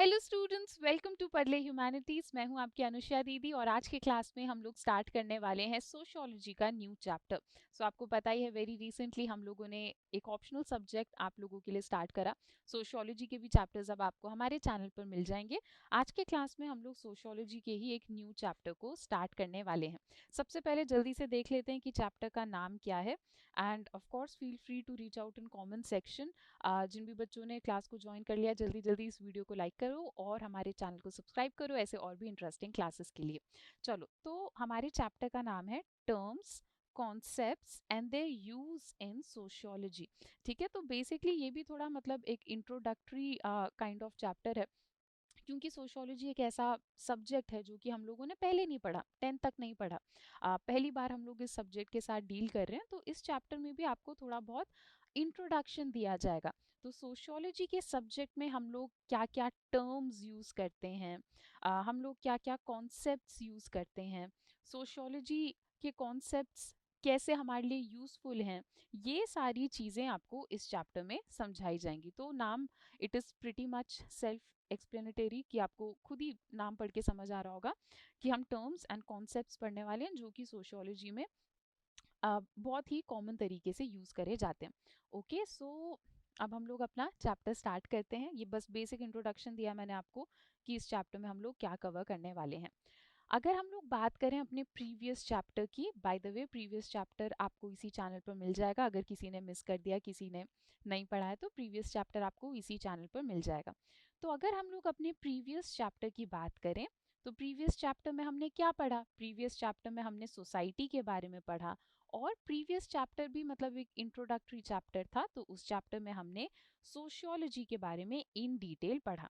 Hello students, welcome to पढ़ले humanities. मैं हूं आपकी अनुषा दीदी और आज के क्लास में हम लोग स्टार्ट करने वाले हैं सोशियोलॉजी का न्यू चैप्टर। सो आपको पता ही है, वेरी रिसेंटली हम लोगों ने एक ऑप्शनल सब्जेक्ट आप लोगों के लिए स्टार्ट करा। सोशियोलॉजी के भी चैप्टर्स अब आपको हमारे चैनल पर मिल जाएंगे। आज के क्लास में हम लोग सोशियोलॉजी के ही एक न्यू चैप्टर को स्टार्ट करने वाले हैं। सबसे पहले जल्दी से देख लेते हैं कि चैप्टर का नाम क्या है। And of course feel free to reach out in comment section. जिन भी बच्चों ने क्लास को ज्वाइन कर लिया, जल्दी जल्दी इस वीडियो को लाइक करो और हमारे चैनल को सब्सक्राइब करो ऐसे और भी इंटरेस्टिंग क्लासेस के लिए। चलो, तो हमारे चैप्टर का नाम है terms, concepts and their use in sociology. ठीक है, तो बेसिकली ये भी थोड़ा मतलब एक इंट्रोडक्टरी काइंड ऑफ चैप्टर है, क्योंकि सोशियोलॉजी एक ऐसा सब्जेक्ट है जो कि हम लोगों ने पहले नहीं पढ़ा, 10th तक नहीं पढ़ा। पहली बार हम लोग इस सब्जेक्ट के साथ डील कर रहे हैं, तो इस चैप्टर में भी आपको थोड़ा बहुत इंट्रोडक्शन दिया जाएगा। तो सोशियोलॉजी के सब्जेक्ट में हम लोग क्या क्या टर्म्स यूज करते हैं, हम लोग क्या क्या कॉन्सेप्ट्स यूज करते हैं, सोशियोलॉजी के कॉन्सेप्ट्स कैसे हमारे लिए यूजफुल हैं, ये सारी चीज़ें आपको इस चैप्टर में समझाई जाएंगी। तो नाम, it is pretty much self explanatory कि आपको खुद ही नाम पढ़ के समझ आ रहा होगा कि हम टर्म्स एंड कॉन्सेप्ट्स पढ़ने वाले हैं जो कि सोशियोलॉजी में बहुत ही कॉमन तरीके से यूज़ करे जाते हैं। ओके, सो अब हम लोग अपना चैप्टर स्टार्ट करते हैं। ये बस बेसिक इंट्रोडक्शन दिया मैंने आपको कि इस चैप्टर में हम लोग क्या कवर करने वाले हैं। अगर हम लोग बात करें अपने प्रीवियस चैप्टर की, by the way previous chapter आपको इसी चैनल पर मिल जाएगा। अगर किसी ने मिस कर दिया, किसी ने नहीं पढ़ा है, तो प्रीवियस चैप्टर आपको इसी चैनल पर मिल जाएगा। तो अगर हम लोग अपने प्रीवियस चैप्टर की बात करें, तो प्रीवियस चैप्टर में हमने क्या पढ़ा? प्रीवियस चैप्टर में हमने सोसाइटी के बारे में पढ़ा। और प्रीवियस चैप्टर भी मतलब एक इंट्रोडक्टरी चैप्टर था, तो उस चैप्टर में हमने सोशियोलॉजी के बारे में इन डिटेल पढ़ा।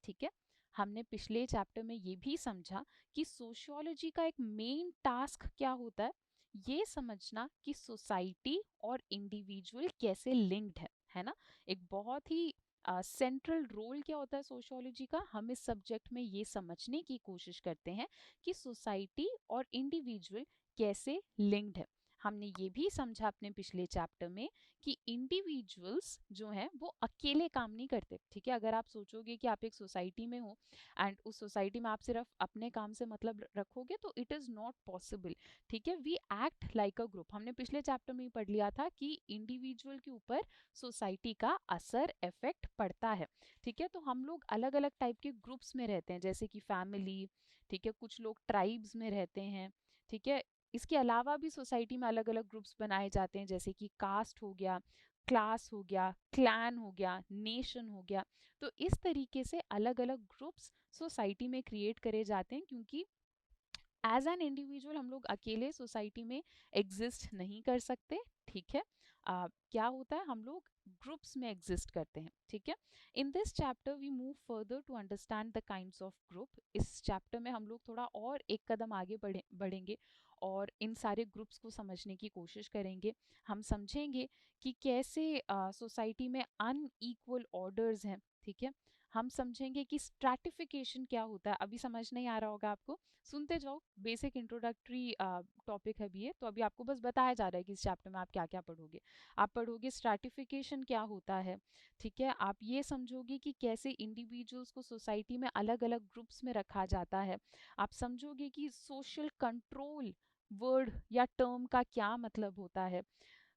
ठीक है, हमने पिछले चैप्टर में ये भी समझा कि सोशियोलॉजी का एक मेन टास्क क्या होता है, ये समझना कि सोसाइटी और इंडिविजुअल कैसे लिंक्ड है ना। एक बहुत ही सेंट्रल रोल क्या होता है सोशियोलॉजी का, हम इस सब्जेक्ट में ये समझने की कोशिश करते हैं कि सोसाइटी और इंडिविजुअल कैसे लिंक्ड है। हमने ये भी समझा अपने पिछले चैप्टर में कि इंडिविजुअल्स जो हैं वो अकेले काम नहीं करते। ठीक है, अगर आप सोचोगे कि आप एक सोसाइटी में हो एंड उस सोसाइटी में आप सिर्फ अपने काम से मतलब रखोगे, तो इट इज़ नॉट पॉसिबल। ठीक है, we act like a group. हमने पिछले चैप्टर में ही पढ़ लिया था कि इंडिविजुअल के ऊपर सोसाइटी का असर, इफेक्ट पड़ता है। ठीक है, तो हम लोग अलग अलग टाइप के ग्रुप्स में रहते हैं, जैसे कि फैमिली। ठीक है, कुछ लोग ट्राइब्स में रहते हैं। ठीक है, इसके अलावा भी सोसाइटी में अलग अलग ग्रुप्स बनाए जाते हैं, जैसे कि कास्ट हो गया, क्लास हो गया, क्लैन हो गया, नेशन हो गया। तो इस तरीके से अलग अलग ग्रुप्स सोसाइटी में क्रिएट करे जाते हैं, क्योंकि एज एन इंडिविजुअल हम लोग अकेले सोसाइटी में एग्जिस्ट नहीं कर सकते। ठीक है, क्या होता है, हम लोग ग्रुप्स में एग्जिस्ट करते हैं। ठीक है, in this chapter we move further to understand the kinds of group. इस चैप्टर में हम लोग थोड़ा और एक कदम आगे बढ़ेंगे और इन सारे ग्रुप्स को समझने की कोशिश करेंगे। हम समझेंगे कि कैसे सोसाइटी में अनइक्वल ऑर्डर्स हैं। ठीक है, हम समझेंगे कि स्ट्रैटिफिकेशन क्या होता है। अभी समझ नहीं आ रहा होगा आपको, सुनते जाओ, बेसिक इंट्रोडक्टरी टॉपिक है अभी ये। तो अभी आपको बस बताया जा रहा है कि इस चैप्टर में आप क्या क्या पढ़ोगे। आप पढ़ोगे स्ट्रैटिफिकेशन क्या होता है। ठीक है, आप ये समझोगे कि कैसे इंडिविजुअल्स को सोसाइटी में अलग अलग ग्रुप्स में रखा जाता है। आप समझोगे कि सोशल कंट्रोल वर्ड या टर्म का क्या मतलब होता है,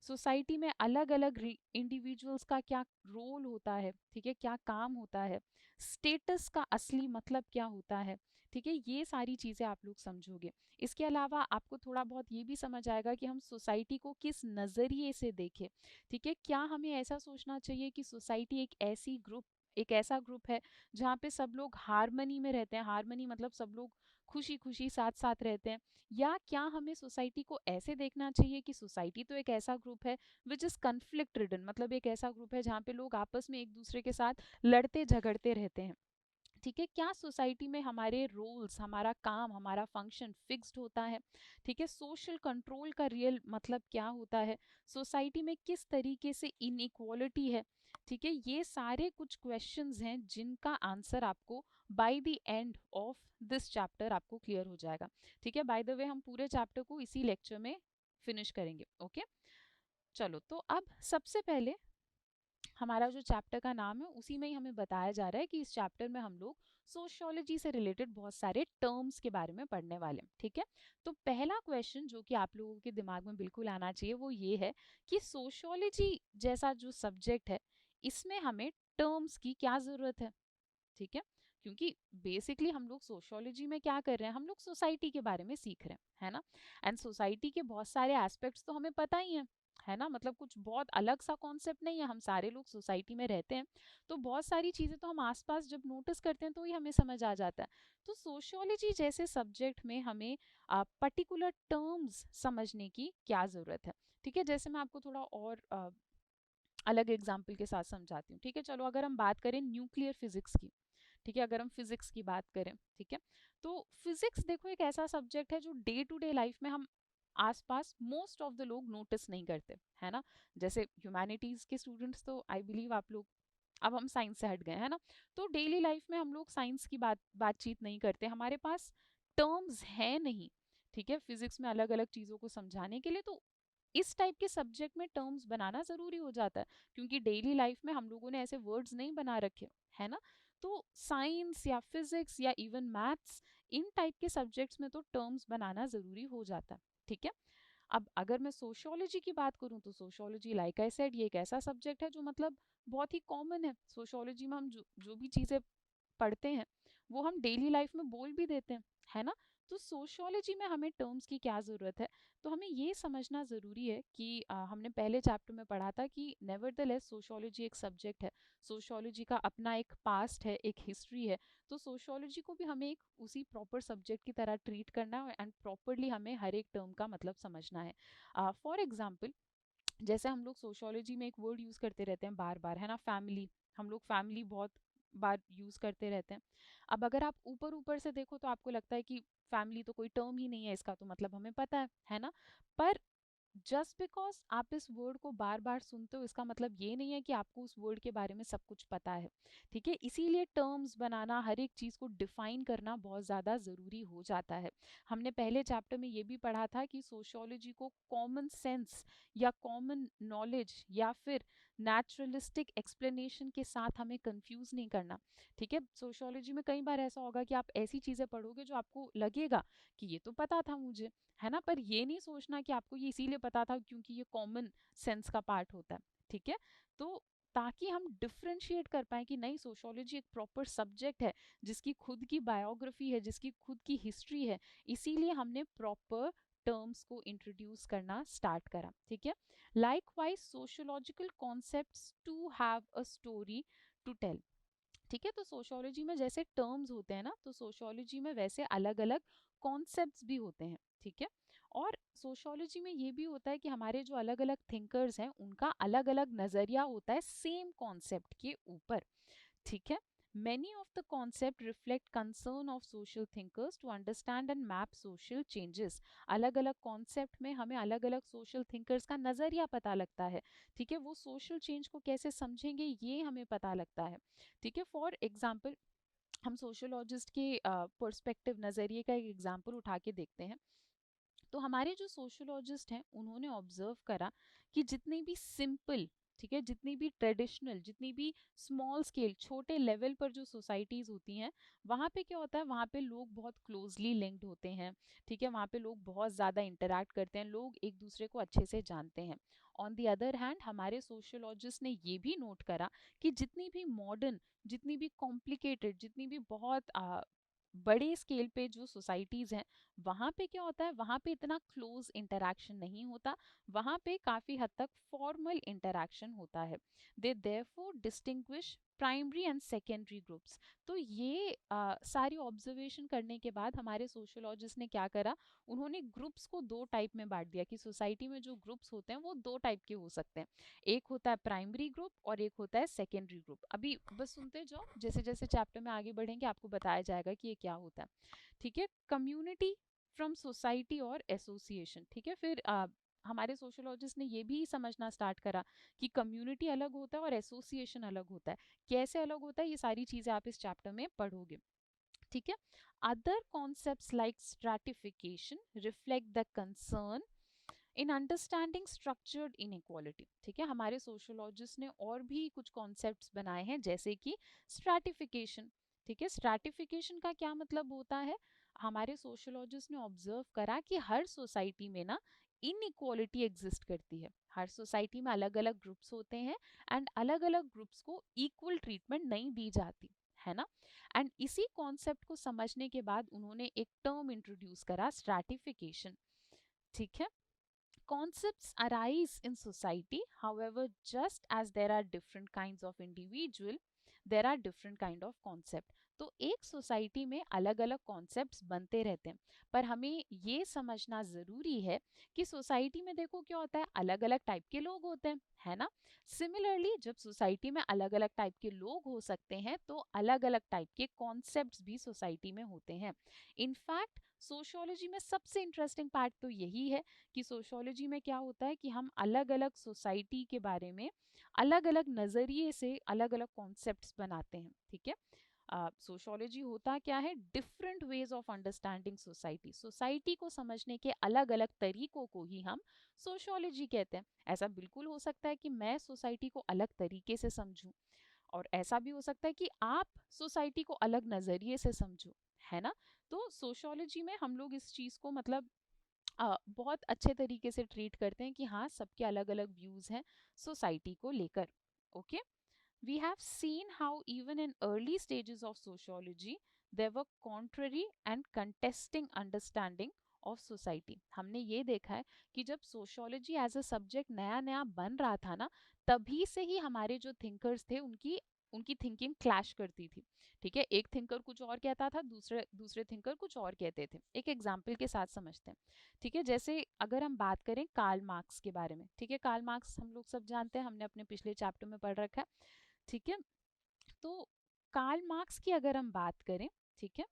सोसाइटी में अलग अलग इंडिविजुअल्स का क्या रोल होता है। ठीक है, क्या काम होता है, स्टेटस का असली मतलब क्या होता है। ठीक है, ये सारी चीज़ें आप लोग समझोगे। इसके अलावा आपको थोड़ा बहुत ये भी समझ आएगा कि हम सोसाइटी को किस नज़रिए से देखें। ठीक है, क्या हमें ऐसा सोचना चाहिए कि सोसाइटी एक ऐसा ग्रुप है जहाँ पे सब लोग हारमनी में रहते हैं, हारमनी मतलब सब लोग खुशी खुशी साथ साथ रहते हैं, या क्या हमें सोसाइटी को ऐसे देखना चाहिए कि सोसाइटी तो एक ऐसा ग्रुप है विच इज़ कन्फ्लिक्ट रिडन, मतलब एक ऐसा ग्रुप है जहाँ पे लोग आपस में एक दूसरे के साथ लड़ते झगड़ते रहते हैं। ठीक है, क्या सोसाइटी में हमारे रोल्स, हमारा काम, हमारा फंक्शन फिक्स्ड होता है। ठीक है, सोशल कंट्रोल का रियल मतलब क्या होता है, सोसाइटी में किस तरीके से इनइक्वालिटी है। ठीक है, ये सारे कुछ क्वेश्चंस हैं जिनका आंसर आपको by the end of this chapter आपको क्लियर हो जाएगा। ठीक है, बाय द वे हम पूरे चैप्टर को इसी लेक्चर में फिनिश करेंगे। ओके, चलो, तो अब सबसे पहले हमारा जो चैप्टर का नाम है उसी में ही हमें बताया जा रहा है कि इस चैप्टर में हम लोग सोशियोलॉजी से रिलेटेड बहुत सारे टर्म्स के बारे में पढ़ने वाले हैं। ठीक है, तो पहला क्वेश्चन जो कि आप लोगों के दिमाग में बिल्कुल आना चाहिए वो ये है कि सोशियोलॉजी जैसा जो सब्जेक्ट है इसमें हमें टर्म्स की क्या ज़रूरत है। ठीक है, क्योंकि बेसिकली हम लोग सोशियोलॉजी में क्या कर रहे हैं, हम लोग सोसाइटी के बारे में सीख रहे हैं, है ना। एंड सोसाइटी के बहुत सारे एस्पेक्ट्स तो हमें पता ही है ना, मतलब कुछ बहुत अलग सा कॉन्सेप्ट नहीं है, हम सारे लोग सोसाइटी में रहते हैं, तो बहुत सारी चीज़ें तो हम आसपास जब नोटिस करते हैं तो ही हमें समझ आ जाता है। तो सोशियोलॉजी जैसे सब्जेक्ट में हमें पर्टिकुलर टर्म्स समझने की क्या ज़रूरत है। ठीक है, जैसे मैं आपको थोड़ा और अलग एग्जाम्पल के साथ समझाती हूँ। ठीक है, चलो अगर हम बात करें न्यूक्लियर फिजिक्स की, ठीक है, अगर हम फिजिक्स की बात करें, ठीक है, तो फिजिक्स देखो एक ऐसा सब्जेक्ट है जो डे टू डे लाइफ में हम आसपास मोस्ट ऑफ द लोग नोटिस नहीं करते, है ना। जैसे ह्यूमैनिटीज के स्टूडेंट्स तो आई बिलीव आप लोग, अब हम साइंस से हट गए है ना, तो डेली लाइफ में हम लोग साइंस की बातचीत नहीं करते, हमारे पास टर्म्स है नहीं। ठीक है, फिजिक्स में अलग अलग चीज़ों को समझाने के लिए, तो इस टाइप के सब्जेक्ट में टर्म्स बनाना ज़रूरी हो जाता है, क्योंकि डेली लाइफ में हम लोगों ने ऐसे वर्ड्स नहीं बना रखे, है ना। तो साइंस या फिजिक्स या इवन मैथ्स, इन टाइप के सब्जेक्ट्स में तो टर्म्स बनाना ज़रूरी हो जाता है। ठीक है, अब अगर मैं सोशियोलॉजी की बात करूं तो सोशियोलॉजी लाइक आई सेड ये एक ऐसा सब्जेक्ट है जो मतलब बहुत ही कॉमन है। सोशियोलॉजी में हम जो भी चीज़ें पढ़ते हैं वो हम डेली लाइफ में बोल भी देते हैं, है ना। तो सोशियोलॉजी में हमें टर्म्स की क्या ज़रूरत है, तो हमें ये समझना ज़रूरी है कि हमने पहले चैप्टर में पढ़ा था कि नेवरदलेस सोशियोलॉजी एक सब्जेक्ट है, सोशियोलॉजी का अपना एक पास्ट है, एक हिस्ट्री है, तो सोशियोलॉजी को भी हमें एक उसी प्रॉपर सब्जेक्ट की तरह ट्रीट करना है एंड प्रॉपरली हमें हर एक टर्म का मतलब समझना है। फॉर एग्जाम्पल, जैसे हम लोग सोशियोलॉजी में एक वर्ड यूज़ करते रहते हैं बार बार, है ना, फैमिली, हम लोग फैमिली बहुत बार यूज़ करते रहते हैं। अब अगर आप ऊपर ऊपर से देखो तो आपको लगता है कि फैमिली तो कोई टर्म ही नहीं है, इसका तो मतलब हमें पता है ना। पर जस्ट बिकॉज आप इस वर्ड को बार बार सुनते हो इसका मतलब ये नहीं है कि आपको उस वर्ड के बारे में सब कुछ पता है। ठीक है, इसीलिए टर्म्स बनाना, हर एक चीज़ को डिफाइन करना बहुत ज़्यादा ज़रूरी हो जाता है। हमने पहले चैप्टर में ये भी पढ़ा था कि सोशियोलॉजी को कॉमन सेंस या कॉमन नॉलेज या फिर नेचुरलिस्टिक एक्सप्लेनेशन के साथ हमें कंफ्यूज नहीं करना। ठीक है, सोशियोलॉजी में कई बार ऐसा होगा कि आप ऐसी चीज़ें पढ़ोगे जो आपको लगेगा कि ये तो पता था मुझे, है ना, पर ये नहीं सोचना कि आपको ये इसीलिए पता था क्योंकि ये कॉमन सेंस का पार्ट होता है। ठीक है, तो ताकि हम डिफ्रेंशिएट कर पाए कि नहीं, सोशियोलॉजी एक प्रॉपर सब्जेक्ट है जिसकी खुद की बायोग्राफी है, जिसकी खुद की हिस्ट्री है, इसीलिए हमने प्रॉपर टर्म्स को इंट्रोड्यूस करना स्टार्ट करा। ठीक है, likewise sociological concepts to have a story to tell. ठीक है, तो सोशियोलॉजी में जैसे टर्म्स होते हैं ना, तो सोशियोलॉजी में वैसे अलग अलग कॉन्सेप्ट्स भी होते हैं। ठीक है, और सोशियोलॉजी में ये भी होता है कि हमारे जो अलग अलग थिंकर्स हैं उनका अलग अलग नज़रिया होता है सेम कॉन्सेप्ट के ऊपर। ठीक है, many of the concept reflect concern of social thinkers to understand and map social changes। अलग अलग कॉन्सेप्ट में हमें अलग अलग सोशल थिंकर्स का नज़रिया पता लगता है। ठीक है, वो सोशल चेंज को कैसे समझेंगे ये हमें पता लगता है। ठीक है, फॉर एग्जाम्पल हम सोशोलॉजिस्ट के पर्सपेक्टिव नज़रिए का एक एग्जाम्पल उठा के देखते हैं। तो हमारे जो सोशोलॉजिस्ट हैं उन्होंने ऑब्जर्व करा कि जितनी भी सिंपल, ठीक है, जितनी भी ट्रेडिशनल, जितनी भी स्मॉल स्केल, छोटे लेवल पर जो सोसाइटीज़ होती हैं, वहाँ पे क्या होता है, वहाँ पे लोग बहुत क्लोजली लिंक्ड होते हैं। ठीक है, वहाँ पे लोग बहुत ज़्यादा इंटरेक्ट करते हैं, लोग एक दूसरे को अच्छे से जानते हैं। ऑन दी अदर हैंड हमारे सोशोलॉजिस्ट ने ये भी नोट करा कि जितनी भी मॉडर्न, जितनी भी कॉम्प्लिकेटेड, जितनी भी बहुत बड़े स्केल पे जो सोसाइटीज़ हैं, वहाँ पे क्या होता है, वहाँ पे इतना क्लोज इंटरेक्शन नहीं होता, वहाँ पे काफ़ी हद तक फॉर्मल इंटरेक्शन होता है। They therefore distinguish primary and secondary groups. तो ये सारी ऑब्जर्वेशन करने के बाद हमारे सोशोलॉजिस्ट ने क्या करा, उन्होंने ग्रुप्स को दो टाइप में बांट दिया कि सोसाइटी में जो ग्रुप्स होते हैं वो दो टाइप के हो सकते हैं। एक होता है प्राइमरी ग्रुप और एक होता है सेकेंडरी ग्रुप। अभी बस सुनते जाओ, जैसे जैसे चैप्टर में आगे बढ़ेंगे आपको बताया जाएगा कि ये क्या होता है। ठीक है, कम्युनिटी फ्रॉम सोसाइटी और एसोसिएशन। ठीक है, फिर हमारे सोशोलॉजिस्ट ने ये भी समझना स्टार्ट करा कि कम्युनिटी अलग होता है और एसोसिएशन अलग होता है। कैसे अलग होता है ये सारी चीज़ें आप इस चैप्टर में पढ़ोगे। ठीक है, other concepts like stratification reflect the concern in understanding structured inequality, ठीक है, हमारे सोशियोलॉजिस्ट ने और भी कुछ कॉन्सेप्ट्स बनाए हैं जैसे कि स्ट्रैटिफिकेशन, ठीक है। स्ट्रैटिफिकेशन का क्या मतलब होता है, हमारे सोशियोलॉजिस्ट ने ऑब्जर्व करा कि हर सोसाइटी में ना इनइक्वालिटी एग्जिस्ट करती है, हर सोसाइटी में अलग अलग ग्रुप्स होते हैं एंड अलग अलग ग्रुप्स को इक्वल ट्रीटमेंट नहीं दी जाती है ना। एंड इसी कॉन्सेप्ट को समझने के बाद उन्होंने एक टर्म इंट्रोड्यूस करा, स्ट्रैटिफिकेशन, ठीक है। Concepts arise in society, however, just as there are different kinds of individual, there are different kind of concept. तो एक सोसाइटी में अलग अलग कॉन्सेप्ट्स बनते रहते हैं, पर हमें ये समझना ज़रूरी है कि सोसाइटी में देखो क्या होता है, अलग अलग टाइप के लोग होते हैं, है ना। सिमिलरली जब सोसाइटी में अलग अलग टाइप के लोग हो सकते हैं तो अलग अलग टाइप के कॉन्सेप्ट्स भी सोसाइटी में होते हैं। इनफैक्ट सोशियोलॉजी में सबसे इंटरेस्टिंग पार्ट तो यही है कि सोशियोलॉजी में क्या होता है कि हम अलग अलग सोसाइटी के बारे में अलग अलग नज़रिए से अलग अलग कॉन्सेप्ट्स बनाते हैं, ठीक है। सोशियोलॉजी होता क्या है, different ways of understanding society, society को समझने के अलग अलग तरीकों को ही हम सोशियोलॉजी कहते हैं। ऐसा बिल्कुल हो सकता है कि मैं सोसाइटी को अलग तरीके से समझूं, और ऐसा भी हो सकता है कि आप सोसाइटी को अलग नज़रिए से समझो, है ना। तो सोशियोलॉजी में हम लोग इस चीज़ को मतलब बहुत अच्छे तरीके से ट्रीट करते हैं कि हाँ, सबके अलग अलग व्यूज़ हैं सोसाइटी को लेकर। Okay, we have seen how even in early stages of sociology there were contrary and contesting understanding of society। हमने ये देखा है कि जब सोशियोलॉजी एज अ सब्जेक्ट नया नया बन रहा था ना, तभी से ही हमारे जो थिंकर्स थे उनकी उनकी थिंकिंग क्लैश करती थी, ठीक है। एक थिंकर कुछ और कहता था, दूसरे दूसरे थिंकर कुछ और कहते थे। एक एग्जाम्पल के साथ समझते हैं, ठीक है। जैसे अगर हम बात करें कार्ल मार्क्स के बारे में, ठीक है, कार्ल मार्क्स हम लोग सब जानते हैं, हमने अपने पिछले चैप्टर में पढ़ रखा है, ठीक है। तो कार्ल मार्क्स की अगर हम बात करें, ठीक है,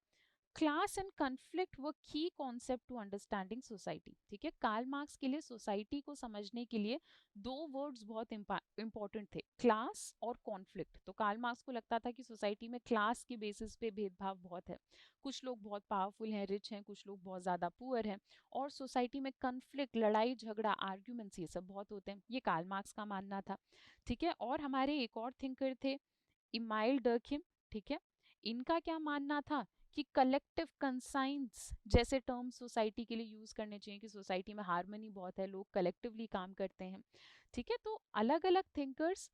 क्लास एंड कन्फ्लिक्ट वो की कॉन्सेप्ट टू अंडरस्टैंडिंग सोसाइटी, ठीक है। कार्ल मार्क्स के लिए सोसाइटी को समझने के लिए दो वर्ड्स बहुत इंपॉर्टेंट थे, क्लास और कॉन्फ्लिक्ट। तो कार्ल मार्क्स को लगता था कि सोसाइटी में क्लास के बेसिस पे भेदभाव बहुत है, कुछ लोग बहुत पावरफुल हैं, रिच हैं, कुछ लोग बहुत ज़्यादा पुअर हैं, और सोसाइटी में कन्फ्लिक्ट, लड़ाई झगड़ा, आर्ग्यूमेंट्स, ये सब बहुत होते हैं, ये कार्ल मार्क्स का मानना था, ठीक है। और हमारे एक और थिंकर थे, इमाइल डर्खिम, ठीक है। इनका क्या मानना था कि कलेक्टिव कंसाइंस जैसे टर्म सोसाइटी के लिए यूज करने चाहिए, कि सोसाइटी में हार्मनी बहुत है, लोग कलेक्टिवली काम करते हैं, ठीक है। तो अलग अलग थिंकर्स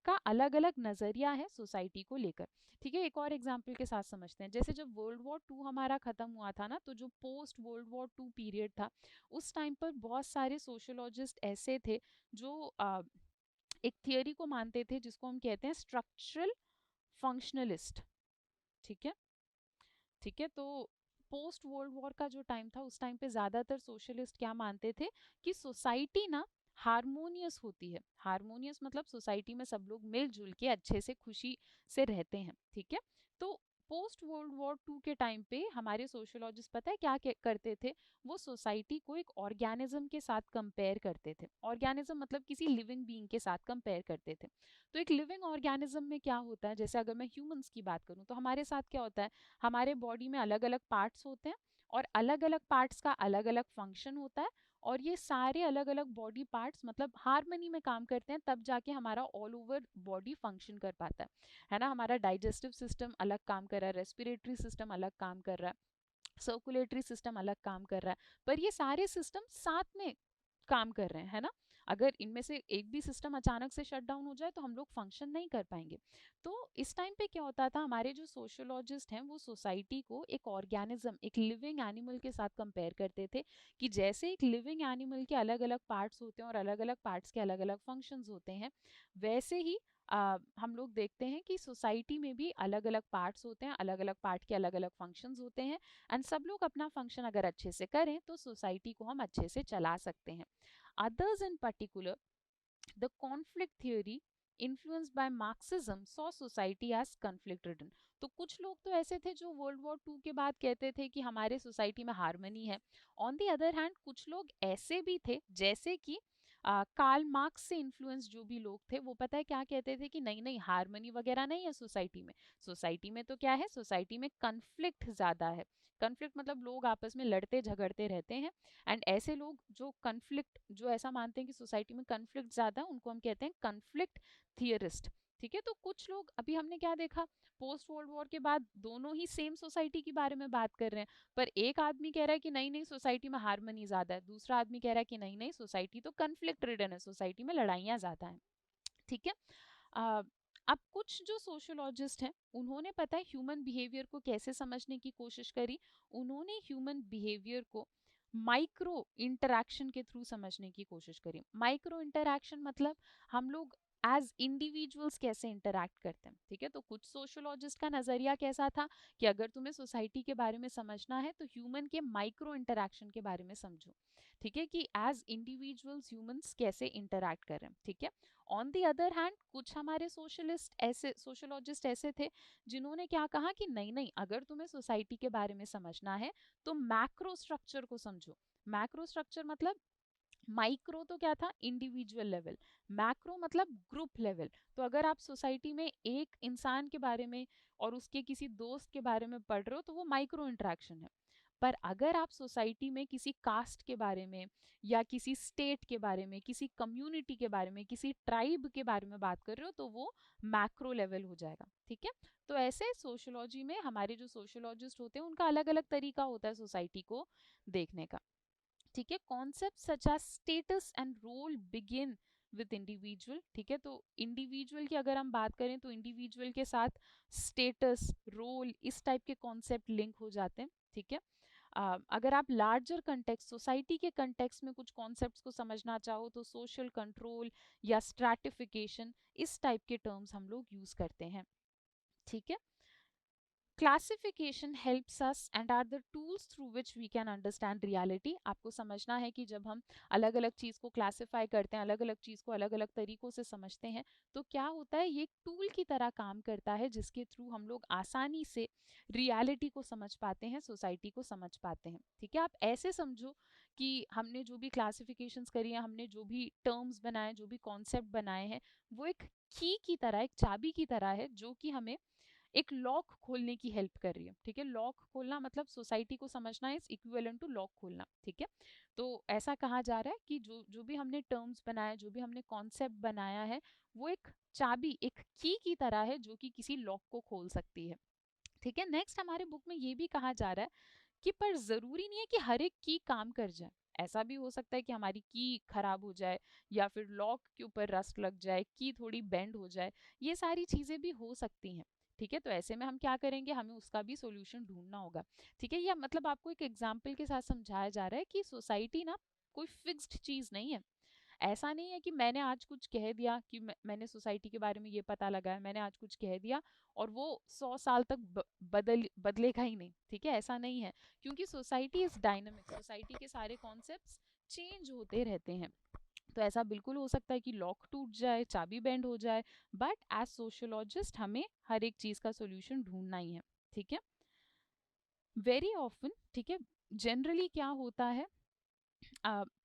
का अलग अलग नजरिया है सोसाइटी को लेकर, ठीक है। एक और एग्जांपल के साथ समझते हैं, जैसे जब वर्ल्ड वॉर 2 हमारा खत्म हुआ था ना, तो जो पोस्ट वर्ल्ड वॉर 2 पीरियड था, उस टाइम पर बहुत सारे सोशोलॉजिस्ट ऐसे थे जो एक थियोरी को मानते थे जिसको हम कहते हैं स्ट्रक्चरल फंक्शनलिस्ट, ठीक है, ठीक है। तो पोस्ट वर्ल्ड वॉर का जो टाइम था, उस टाइम पे ज्यादातर सोशलिस्ट क्या मानते थे कि सोसाइटी ना हारमोनियस होती है, हारमोनियस मतलब सोसाइटी में सब लोग मिलजुल के अच्छे से खुशी से रहते हैं, ठीक है। तो पोस्ट वर्ल्ड वॉर 2 के टाइम पे हमारे सोशोलॉजिस्ट पता है क्या करते थे, वो सोसाइटी को एक ऑर्गेनिज्म के साथ कंपेयर करते थे, ऑर्गेनिज्म मतलब किसी लिविंग बीइंग के साथ कंपेयर करते थे। तो एक लिविंग ऑर्गेनिज्म में क्या होता है, जैसे अगर मैं ह्यूमंस की बात करूं तो हमारे साथ क्या होता है, हमारे बॉडी में अलग अलग पार्ट्स होते हैं, और अलग अलग पार्ट्स का अलग अलग फंक्शन होता है, और ये सारे अलग अलग बॉडी पार्ट्स मतलब हार्मनी में काम करते हैं, तब जाके हमारा ऑल ओवर बॉडी फंक्शन कर पाता है ना। हमारा डाइजेस्टिव सिस्टम अलग काम कर रहा है, रेस्पिरेटरी सिस्टम अलग काम कर रहा है, सर्कुलेटरी सिस्टम अलग काम कर रहा है, पर ये सारे सिस्टम साथ में काम कर रहे हैं, है ना। अगर इनमें से एक भी सिस्टम अचानक से शट डाउन हो जाए तो हम लोग फंक्शन नहीं कर पाएंगे। तो इस टाइम पे क्या होता था, हमारे जो सोशोलॉजिस्ट हैं वो सोसाइटी को एक ऑर्गेनिज्म, एक लिविंग एनिमल के साथ कंपेयर करते थे, कि जैसे एक लिविंग एनिमल के अलग अलग पार्ट्स होते हैं और अलग अलग पार्ट्स के अलग अलग फंक्शंस होते हैं, वैसे ही हम लोग देखते हैं कि सोसाइटी में भी अलग अलग पार्ट्स होते हैं, अलग अलग पार्ट के अलग अलग फंक्शंस होते हैं, एंड सब लोग अपना फंक्शन अगर अच्छे से करें तो सोसाइटी को हम अच्छे से चला सकते हैं। Others in particular, the conflict theory influenced by Marxism saw society as conflict ridden। तो कुछ लोग तो ऐसे थे जो वर्ल्ड वॉर 2 के बाद कहते थे कि हमारे सोसाइटी में हार्मनी है। ऑन द अदर हैंड कुछ लोग ऐसे भी थे जैसे कि कार्ल मार्क्स से इन्फ्लुएंस जो भी लोग थे वो पता है क्या कहते थे कि नहीं नहीं हार्मनी वगैरह नहीं है सोसाइटी में तो क्या है, सोसाइटी में कन्फ्लिक्ट ज्यादा है। कन्फ्लिक्ट मतलब लोग आपस में लड़ते झगड़ते रहते हैं। एंड ऐसे लोग जो कन्फ्लिक्ट जो ऐसा मानते हैं कि सोसाइटी में कन्फ्लिक्ट ज्यादा है उनको हम कहते हैं कन्फ्लिक्ट थियरिस्ट। ठीक है, तो कुछ लोग अभी हमने क्या देखा, पोस्ट वर्ल्ड वॉर के बाद दोनों ही सेम सोसाइटी के बारे में बात कर रहे हैं, पर एक आदमी कह रहा है कि नहीं नहीं सोसाइटी में हार्मनी ज्यादा है, दूसरा आदमी कह रहा है कि नहीं नहीं सोसाइटी तो कन्फ्लिक्ट रिडन है, सोसाइटी में लड़ाइयाँ ज्यादा हैं। ठीक है। अ, अब कुछ जो सोशियोलॉजिस्ट हैं उन्होंने पता है ह्यूमन बिहेवियर को कैसे समझने की कोशिश करी। उन्होंने ह्यूमन बिहेवियर को माइक्रो इंटरैक्शन के थ्रू समझने की कोशिश करी। माइक्रो इंटरैक्शन मतलब हम लोग एज इंडिविजुअल्स कैसे इंटरैक्ट करते हैं। ठीक है, तो कुछ सोशियोलॉजिस्ट का नजरिया कैसा था कि अगर तुम्हें सोसाइटी के बारे में समझना है तो ह्यूमन के माइक्रो इंटरैक्शन के बारे में समझो। ठीक है, कि एज इंडिविजुअल्स ह्यूमंस कैसे इंटरैक्ट कर रहे हैं। ठीक है, ऑन दी अदर हैंड कुछ हमारे सोशोलॉजिस्ट ऐसे थे जिन्होंने क्या कहा कि नहीं नहीं अगर तुम्हें सोसाइटी के बारे में समझना है तो मैक्रो स्ट्रक्चर को समझो। मैक्रो स्ट्रक्चर मतलब माइक्रो तो क्या था, इंडिविजुअल लेवल, मैक्रो मतलब ग्रुप लेवल। तो अगर आप सोसाइटी में एक इंसान के बारे में और उसके किसी दोस्त के बारे में पढ़ रहे हो तो वो माइक्रो इंटरेक्शन है। पर अगर आप सोसाइटी में किसी कास्ट के बारे में या किसी स्टेट के बारे में, किसी कम्युनिटी के बारे में, किसी ट्राइब के बारे में बात कर रहे हो तो वो मैक्रो लेवल हो जाएगा। ठीक है, तो ऐसे सोशोलॉजी में हमारे जो सोशोलॉजिस्ट होते हैं उनका अलग अलग तरीका होता है सोसाइटी को देखने का। ठीक है, concept such as status and role begin with individual. ठीक है, तो इंडिविजुअल की अगर हम बात करें तो इंडिविजुअल के साथ स्टेटस रोल इस टाइप के कॉन्सेप्ट लिंक हो जाते हैं। ठीक है, अगर आप लार्जर कंटेक्स्ट सोसाइटी के कंटेक्स्ट में कुछ कॉन्सेप्ट्स को समझना चाहो तो सोशल कंट्रोल या स्ट्रैटिफिकेशन इस टाइप के टर्म्स हम लोग यूज करते हैं। ठीक है, classification helps us and are the tools through which we can understand reality. आपको समझना है कि जब हम अलग अलग चीज़ को क्लासिफाई करते हैं, अलग अलग चीज़ को अलग अलग तरीकों से समझते हैं तो क्या होता है, ये एक टूल की तरह काम करता है जिसके थ्रू हम लोग आसानी से रियलिटी को समझ पाते हैं, सोसाइटी को समझ पाते हैं। ठीक है, आप ऐसे समझो कि हमने जो भी क्लासिफिकेशंस करी हैं, हमने जो भी टर्म्स बनाए, जो भी कॉन्सेप्ट बनाए हैं, वो एक की तरह, एक चाबी की तरह है जो कि हमें एक लॉक खोलने की हेल्प कर रही है। ठीक है, लॉक खोलना मतलब सोसाइटी को समझना इज इक्विवेलेंट टू लॉक खोलना। ठीक है, तो ऐसा कहा जा रहा है कि जो जो भी हमने टर्म्स बनाए, जो भी हमने कॉन्सेप्ट बनाया है, वो एक चाबी, एक की तरह है जो कि किसी लॉक को खोल सकती है। ठीक है, नेक्स्ट हमारे बुक में ये भी कहा जा रहा है कि पर जरूरी नहीं है कि हर एक की काम कर जाए। ऐसा भी हो सकता है कि हमारी की खराब हो जाए या फिर लॉक के ऊपर रस्ट लग जाए, की थोड़ी बेंड हो जाए, ये सारी चीजें भी हो सकती हैं। ठीक है, तो ऐसे में हम क्या करेंगे, हमें उसका भी सॉल्यूशन ढूंढना होगा। ठीक है, या मतलब आपको एक एग्जाम्पल के साथ समझाया जा रहा है कि सोसाइटी ना कोई फिक्स्ड चीज नहीं है। ऐसा नहीं है कि मैंने आज कुछ कह दिया कि मैंने सोसाइटी के बारे में ये पता लगाया, मैंने आज कुछ कह दिया और वो 100 साल तक बदलेगा ही नहीं। ठीक है, ऐसा नहीं है, क्योंकि सोसाइटी इज डायनामिक, सोसाइटी के सारे कॉन्सेप्ट्स चेंज होते रहते हैं। तो ऐसा बिल्कुल हो सकता है कि लॉक टूट जाए, चाबी बेंड हो जाए, बट एज सोशियोलॉजिस्ट हमें हर एक चीज का सोल्यूशन ढूंढना ही है। ठीक है, वेरी ऑफन, ठीक है, जनरली क्या होता है,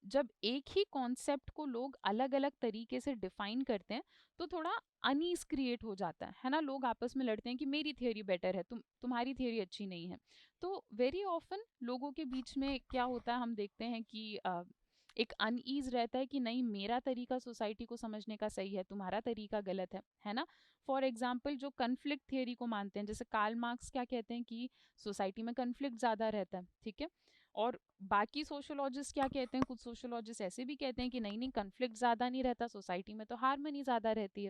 जब एक ही कॉन्सेप्ट को लोग अलग अलग तरीके से डिफाइन करते हैं तो थोड़ा अनईज क्रिएट हो जाता है ना। लोग आपस में लड़ते हैं कि मेरी थियोरी बेटर है, तुम्हारी थियोरी अच्छी नहीं है। तो वेरी ऑफन लोगों के बीच में क्या होता है, हम देखते हैं कि एक अनईज रहता है कि नहीं मेरा तरीका सोसाइटी को समझने का सही है, तुम्हारा तरीका गलत है ना। फॉर एग्जाम्पल जो कन्फ्लिक्ट थियोरी को मानते हैं, जैसे कार्ल मार्क्स क्या कहते हैं कि सोसाइटी में कन्फ्लिक्ट ज्यादा रहता है। ठीक है, और बाकी सोशोलॉजिस्ट क्या कहते हैं, कुछ सोशोलॉजिस्ट ऐसे भी कहते हैं कि नहीं नहीं कन्फ्लिक्ट ज्यादा नहीं रहता सोसाइटी में, तो हार्मनी ज्यादा रहती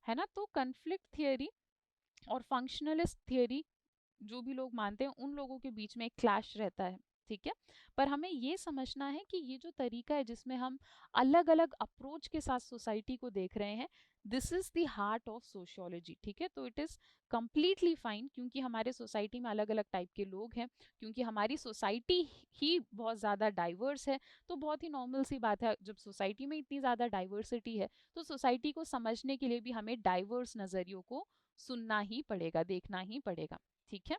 है ना। तो कन्फ्लिक्ट थियरी और फंक्शनलिस्ट थियरी जो भी लोग मानते हैं उन लोगों के बीच में एक क्लैश रहता है। ठीक है, पर हमें ये समझना है कि ये जो तरीका है जिसमें हम अलग अलग अप्रोच के साथ सोसाइटी को देख रहे हैं, this is the heart of sociology. ठीक है, तो इट इज कंप्लीटली फाइन, क्योंकि हमारे सोसाइटी में अलग अलग टाइप के लोग हैं, क्योंकि हमारी सोसाइटी ही बहुत ज़्यादा डाइवर्स है। तो बहुत ही नॉर्मल सी बात है, जब सोसाइटी में इतनी ज़्यादा डाइवर्सिटी है तो सोसाइटी को समझने के लिए भी हमें डाइवर्स नज़रियों को सुनना ही पड़ेगा, देखना ही पड़ेगा। ठीक है,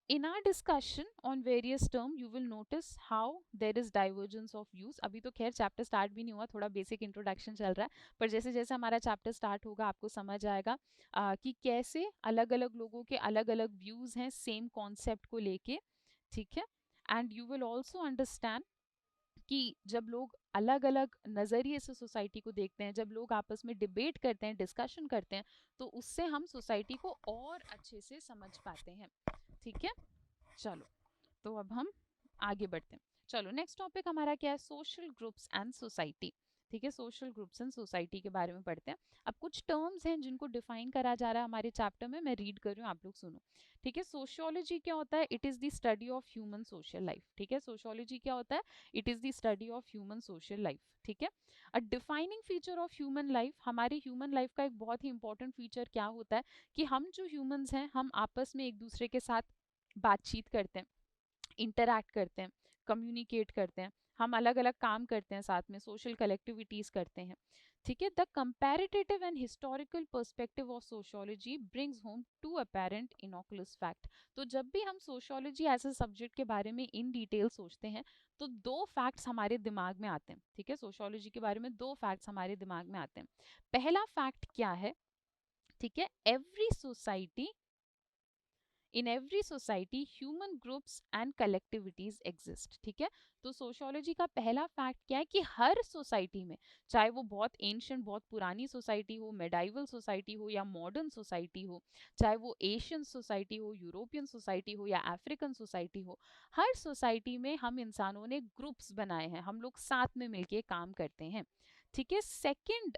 In our discussion on various terms, you will notice how there is divergence of views. अभी तो खैर चैप्टर स्टार्ट भी नहीं हुआ, थोड़ा बेसिक इंट्रोडक्शन चल रहा है, पर जैसे जैसे हमारा चैप्टर स्टार्ट होगा आपको समझ आएगा कि कैसे अलग अलग लोगों के अलग अलग व्यूज़ हैं सेम कॉन्सेप्ट को लेके, ठीक है। And you will also understand कि जब लोग अलग अलग नज़रिए से सोसाइटी को देखते हैं, जब लोग आपस में डिबेट करते हैं, डिस्कशन करते हैं, तो उससे हम सोसाइटी को और अच्छे से समझ पाते हैं, ठीक है। चलो, तो अब हम आगे बढ़ते हैं। चलो, नेक्स्ट टॉपिक हमारा क्या है, सोशल ग्रुप्स एंड सोसाइटी, ठीक है। सोशल ग्रुप्स एंड सोसाइटी के बारे में पढ़ते हैं। अब कुछ टर्म्स हैं जिनको डिफाइन करा जा रहा है हमारे चैप्टर में, मैं रीड कर रही हूँ, आप लोग सुनो, ठीक है। सोशियोलॉजी क्या होता है, it is the study of human social life, ठीक है। सोशियोलॉजी क्या होता है, it is the study of human social life, ठीक है। A defining feature of human life, हमारी ह्यूमन लाइफ का एक बहुत ही इंपॉर्टेंट फीचर क्या होता है कि हम जो ह्यूमंस हैं, हम आपस में एक दूसरे के साथ बातचीत करते हैं, इंटरैक्ट करते हैं, कम्युनिकेट करते हैं, हम अलग अलग काम करते हैं साथ में, सोशल कलेक्टिविटीज़ करते हैं, ठीक है। The comparative and historical perspective of sociology brings home to apparent innocuous fact. तो जब भी हम सोशियोलॉजी एज ए सब्जेक्ट के बारे में इन डिटेल सोचते हैं, तो दो फैक्ट्स हमारे दिमाग में आते हैं, ठीक है। सोशियोलॉजी के बारे में दो फैक्ट्स हमारे दिमाग में आते हैं। पहला फैक्ट क्या है, ठीक है, every society, in every society human groups and collectivities exist, ठीक है। तो सोशियोलॉजी का पहला फैक्ट क्या है कि हर सोसाइटी में, चाहे वो बहुत एंशियंट, बहुत पुरानी सोसाइटी हो, मेडाइवल सोसाइटी हो या मॉडर्न सोसाइटी हो, चाहे वो एशियन सोसाइटी हो, यूरोपियन सोसाइटी हो या अफ्रीकन सोसाइटी हो, हर सोसाइटी में हम इंसानों ने ग्रुप्स बनाए हैं, हम लोग साथ में मिलके काम करते हैं, ठीक है। सेकेंड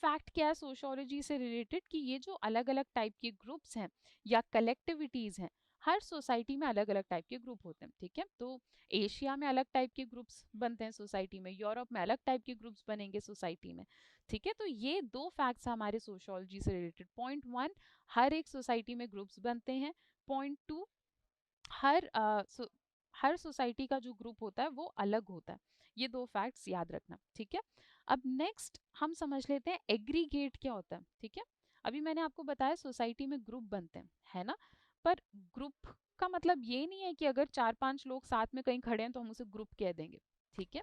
फैक्ट क्या है सोशियोलॉजी से रिलेटेड कि ये जो अलग अलग टाइप के ग्रुप्स हैं या कलेक्टिविटीज़ हैं, हर सोसाइटी में अलग अलग टाइप के ग्रुप होते हैं, ठीक है। तो एशिया में अलग टाइप के ग्रुप्स बनते हैं सोसाइटी में, यूरोप में अलग टाइप के ग्रुप्स बनेंगे सोसाइटी में, ठीक है। तो ये दो फैक्ट्स हमारे सोशियोलॉजी से रिलेटेड। पॉइंट वन, हर एक सोसाइटी में ग्रुप्स बनते हैं। पॉइंट टू, हर हर सोसाइटी का जो ग्रुप होता है वो अलग होता है। ये दो फैक्ट्स याद रखना, ठीक है। अब नेक्स्ट हम समझ लेते हैं एग्रीगेट क्या होता है, ठीक है। अभी मैंने आपको बताया सोसाइटी में ग्रुप बनते हैं, है ना, पर ग्रुप का मतलब ये नहीं है कि अगर चार पांच लोग साथ में कहीं खड़े हैं तो हम उसे ग्रुप कह देंगे, ठीक है।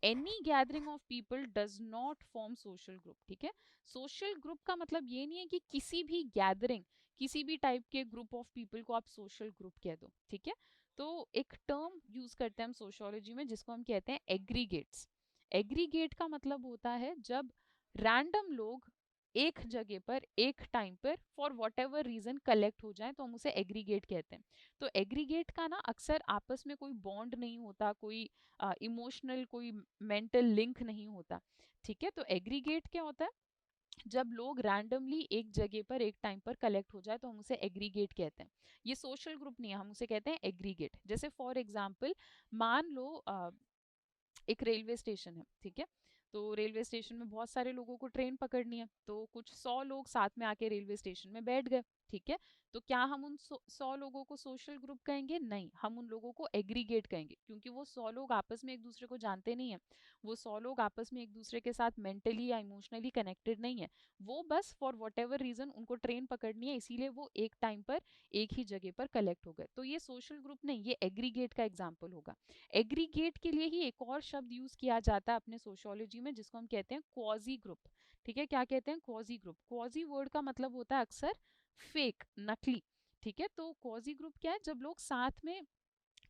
Any gathering of people does not form social group, ठीक है। सोशल ग्रुप का मतलब ये नहीं है कि किसी भी गैदरिंग, किसी भी टाइप के ग्रुप ऑफ पीपल को आप सोशल ग्रुप कह दो, ठीक है। तो एक टर्म यूज करते हैं हम सोशियोलॉजी में जिसको हम कहते हैं एग्रीगेट्स। एग्रीगेट का मतलब होता है जब रैंडम लोग एक जगह पर एक टाइम पर for whatever reason collect हो जाए तो हम उसे एग्रीगेट कहते हैं। तो एग्रीगेट का ना अक्सर आपस में कोई बॉन्ड नहीं होता, कोई इमोशनल, कोई मेंटल लिंक नहीं होता, ठीक है। तो एग्रीगेट क्या होता है, जब लोग रैंडमली एक जगह पर एक टाइम पर कलेक्ट हो जाए तो हम उसे एग्रीगेट कहते हैं। ये सोशल ग्रुप नहीं है, हम उसे कहते हैं एग्रीगेट। जैसे फॉर एग्जांपल मान लो एक रेलवे स्टेशन है, ठीक है। तो रेलवे स्टेशन में बहुत सारे लोगों को ट्रेन पकड़नी है, तो कुछ 100 लोग साथ में आके रेलवे स्टेशन में बैठ गए, ठीक है। तो क्या हम उन 100 लोगों को सोशल ग्रुप कहेंगे? नहीं, हम उन लोगों को एग्रीगेट कहेंगे, क्योंकि वो 100 लोग आपस में एक दूसरे को जानते नहीं है, वो 100 लोग आपस में एक दूसरे के साथ मेंटली या इमोशनली कनेक्टेड नहीं है। वो बस फॉर वट एवर रीजन उनको ट्रेन पकड़नी है, इसीलिए वो एक टाइम पर एक ही जगह पर कलेक्ट हो गए। तो ये सोशल ग्रुप नहीं, ये एग्रीगेट का एग्जाम्पल होगा। एग्रीगेट के लिए ही एक और शब्द यूज किया जाता है अपने सोशियोलॉजी में जिसको हम कहते हैं क्वाजी ग्रुप, ठीक है। क्या कहते हैं? Quasi group. क्वाजी वर्ड का मतलब होता है अक्सर फेक, नकली, ठीक है। तो क्वाजी ग्रुप क्या है, जब लोग साथ में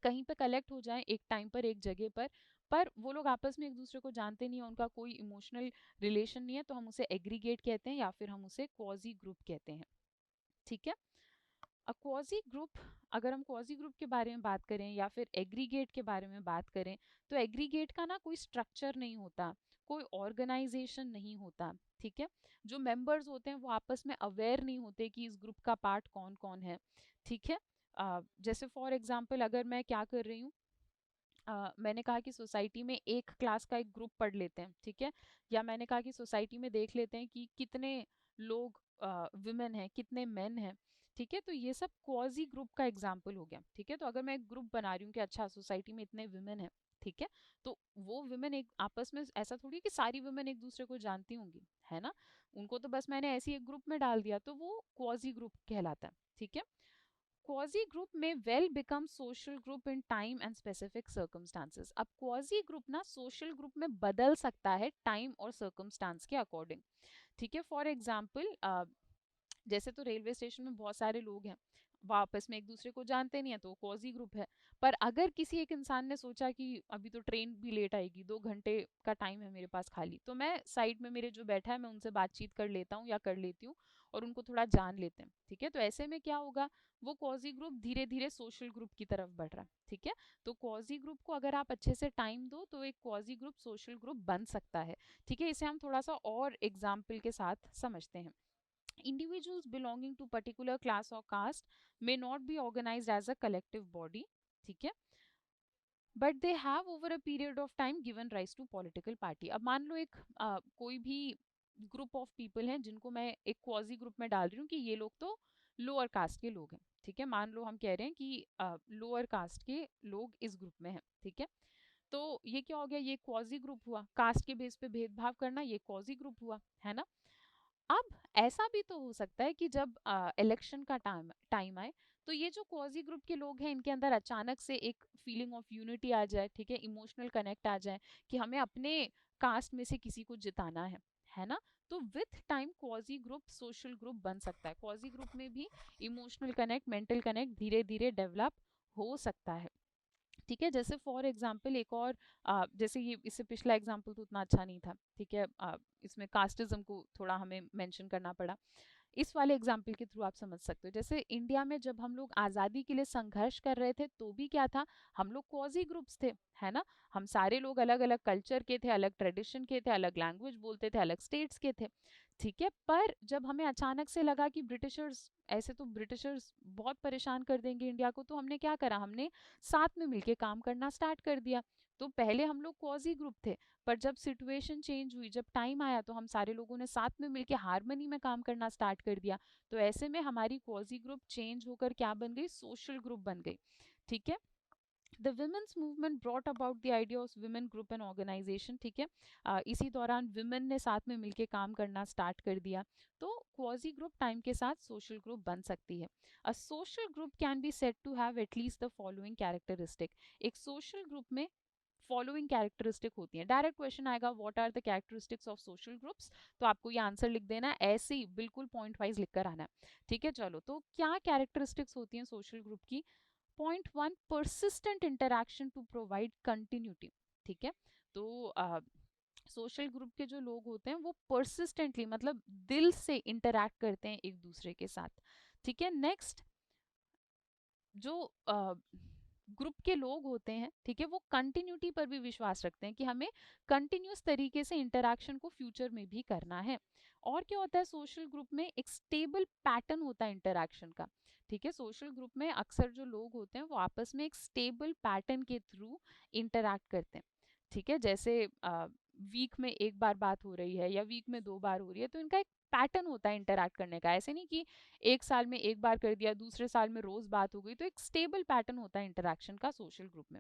कहीं पे कलेक्ट हो जाएं एक टाइम पर एक जगह पर वो लोग आपस में एक दूसरे को जानते नहीं है, उनका कोई इमोशनल रिलेशन नहीं है, तो हम उसे एग्रीगेट कहते हैं या फिर हम उसे क्वाजी ग्रुप कहते हैं, ठीक है। क्वाजी ग्रुप, अगर हम क्वाजी ग्रुप के बारे में बात करें या फिर एग्रीगेट के बारे में बात करें, तो एग्रीगेट का ना कोई स्ट्रक्चर नहीं होता, कोई ऑर्गेनाइजेशन नहीं होता, ठीक है। जो मेंबर्स होते हैं वो आपस में अवेयर नहीं होते कि इस ग्रुप का पार्ट कौन कौन है, ठीक है। जैसे फॉर एग्जांपल अगर मैं क्या कर रही हूँ, मैंने कहा कि सोसाइटी में एक क्लास का एक ग्रुप पढ़ लेते हैं, ठीक है। या मैंने कहा कि सोसाइटी में देख लेते हैं कि कितने लोग विमेन हैं, कितने मेन हैं, ठीक है। तो ये सब क्वाजी ग्रुप का एग्जाम्पल हो गया, ठीक है। तो अगर मैं एक ग्रुप बना रही हूँ कि अच्छा सोसाइटी में इतने विमेन हैं, ठीक है, तो वो विमेन एक आपस में, ऐसा थोड़ी कि सारी विमेन एक दूसरे को जानती होंगी, है ना, उनको तो बस मैंने ऐसी एक ग्रुप में डाल दिया, तो वो क्वाजी ग्रुप कहलाता है, ठीक है। क्वाजी ग्रुप में well become social group in time and specific circumstances. अब क्वाजी ग्रुप ना सोशल ग्रुप में बदल सकता है टाइम और सर्कमस्टांस के अकॉर्डिंग। ठीक है, फॉर एग्जाम्पल जैसे तो रेलवे स्टेशन में बहुत सारे लोग हैं, वो आपस में एक दूसरे को जानते नहीं है, तो कॉजी ग्रुप है। पर अगर किसी एक इंसान ने सोचा कि अभी तो ट्रेन भी लेट आएगी, 2 घंटे का टाइम है मेरे पास खाली, तो मैं साइड में मेरे जो बैठा है मैं उनसे बातचीत कर लेता हूँ या कर लेती हूँ और उनको थोड़ा जान लेते हैं। ठीक है, तो ऐसे में क्या होगा, वो कॉजी ग्रुप धीरे धीरे सोशल ग्रुप की तरफ बढ़ रहा है। ठीक है, तो कॉजी ग्रुप को अगर आप अच्छे से टाइम दो तो एक कॉजी ग्रुप सोशल ग्रुप बन सकता है। ठीक है, इसे हम थोड़ा सा और एग्जाम्पल के साथ समझते हैं। Individuals belonging to particular class or caste may not be organized as a collective body, ठीक है, but they have over a period of time given rise to political party. अब मान लो एक कोई भी ग्रुप ऑफ पीपल हैं जिनको मैं एक क्वाजी ग्रुप में डाल रही हूँ कि ये लोग तो लोअर कास्ट के लोग हैं। ठीक है, मान लो हम कह रहे हैं कि लोअर कास्ट के लोग इस ग्रुप में हैं। ठीक है, तो ये क्या हो गया, ये क्वाजी ग्रुप हुआ। कास्ट के बेस पे भेदभाव करना, ये क्वाजी ग्रुप हुआ, है ना। अब ऐसा भी तो हो सकता है कि जब इलेक्शन का टाइम टाइम आए तो ये जो क्वाजी ग्रुप के लोग हैं इनके अंदर अचानक से एक फीलिंग ऑफ यूनिटी आ जाए। ठीक है, इमोशनल कनेक्ट आ जाए कि हमें अपने कास्ट में से किसी को जिताना है ना। तो with time quasi group social group बन सकता है। क्वाजी ग्रुप में भी इमोशनल कनेक्ट, मेंटल कनेक्ट धीरे धीरे डेवलप हो सकता है। ठीक है, जैसे फॉर एग्जाम्पल एक और जैसे ये इससे पिछला एग्जाम्पल तो उतना अच्छा नहीं था। ठीक है, इसमें कास्टिज्म को थोड़ा हमें मेंशन करना पड़ा। इस वाले एग्जाम्पल के थ्रू आप समझ सकते हो, जैसे इंडिया में जब हम लोग आज़ादी के लिए संघर्ष कर रहे थे तो भी क्या था, हम लोग क्वाजी ग्रुप्स थे, है ना। हम सारे लोग अलग अलग कल्चर के थे, अलग ट्रेडिशन के थे, अलग लैंग्वेज बोलते थे, अलग स्टेट्स के थे। ठीक है, पर जब हमें अचानक से लगा कि ब्रिटिशर्स ऐसे तो ब्रिटिशर्स बहुत परेशान कर देंगे इंडिया को, तो हमने क्या करा, हमने साथ में मिलके काम करना स्टार्ट कर दिया। तो पहले हम लोग क्वाजी ग्रुप थे, पर जब सिचुएशन चेंज हुई, जब टाइम आया, तो हम सारे लोगों ने साथ में मिलके हारमनी में काम करना स्टार्ट कर दिया। तो ऐसे में हमारी क्वाजी ग्रुप चेंज होकर क्या बन गई, सोशल ग्रुप बन गई। ठीक है, the women's movement brought about the idea of women group and organisation. ठीक है, इसी दौरान विमेन ने साथ में मिलके काम करना स्टार्ट कर दिया। तो क्वाजी ग्रुप टाइम के साथ सोशल ग्रुप बन सकती है। A social group can be said to have at least the following characteristic. एक सोशल ग्रुप में फॉलोइंग कैरेक्टरिस्टिक होती हैं। डायरेक्ट क्वेश्चन आएगा what are the characteristics of social groups, तो आपको ये आंसर लिख देना है, ऐसे ही बिल्कुल पॉइंट वाइज लिख कर आना है। ठीक है, चलो, तो क्या कैरेक्टरिस्टिक्स होती हैं सोशल ग्रुप की। Point one, persistent interaction to provide continuity. ठीक है, तो सोशल ग्रुप के जो लोग होते हैं वो परसिस्टेंटली मतलब दिल से इंटरैक्ट करते हैं एक दूसरे के साथ। ठीक है, नेक्स्ट, जो ग्रुप के लोग होते हैं, ठीक है, वो कंटिन्यूटी पर भी विश्वास रखते हैं कि हमें कंटिन्यूस तरीके से इंटरैक्शन को फ्यूचर में भी करना है। और क्या होता है, सोशल ग्रुप में एक स्टेबल पैटर्न होता है इंटरैक्शन का। ठीक है, सोशल ग्रुप में अक्सर जो लोग होते हैं वो आपस में एक स्टेबल पैटर्न के थ्रू इंटरैक्ट करते हैं। ठीक है, जैसे वीक में एक बार बात हो रही है या वीक में 2 बार हो रही है, तो इनका एक पैटर्न होता है इंटरैक्ट करने का। ऐसे नहीं कि एक साल में एक बार कर दिया, दूसरे साल में रोज बात हो गई। तो एक स्टेबल पैटर्न होता है इंटरेक्शन का सोशल ग्रुप में।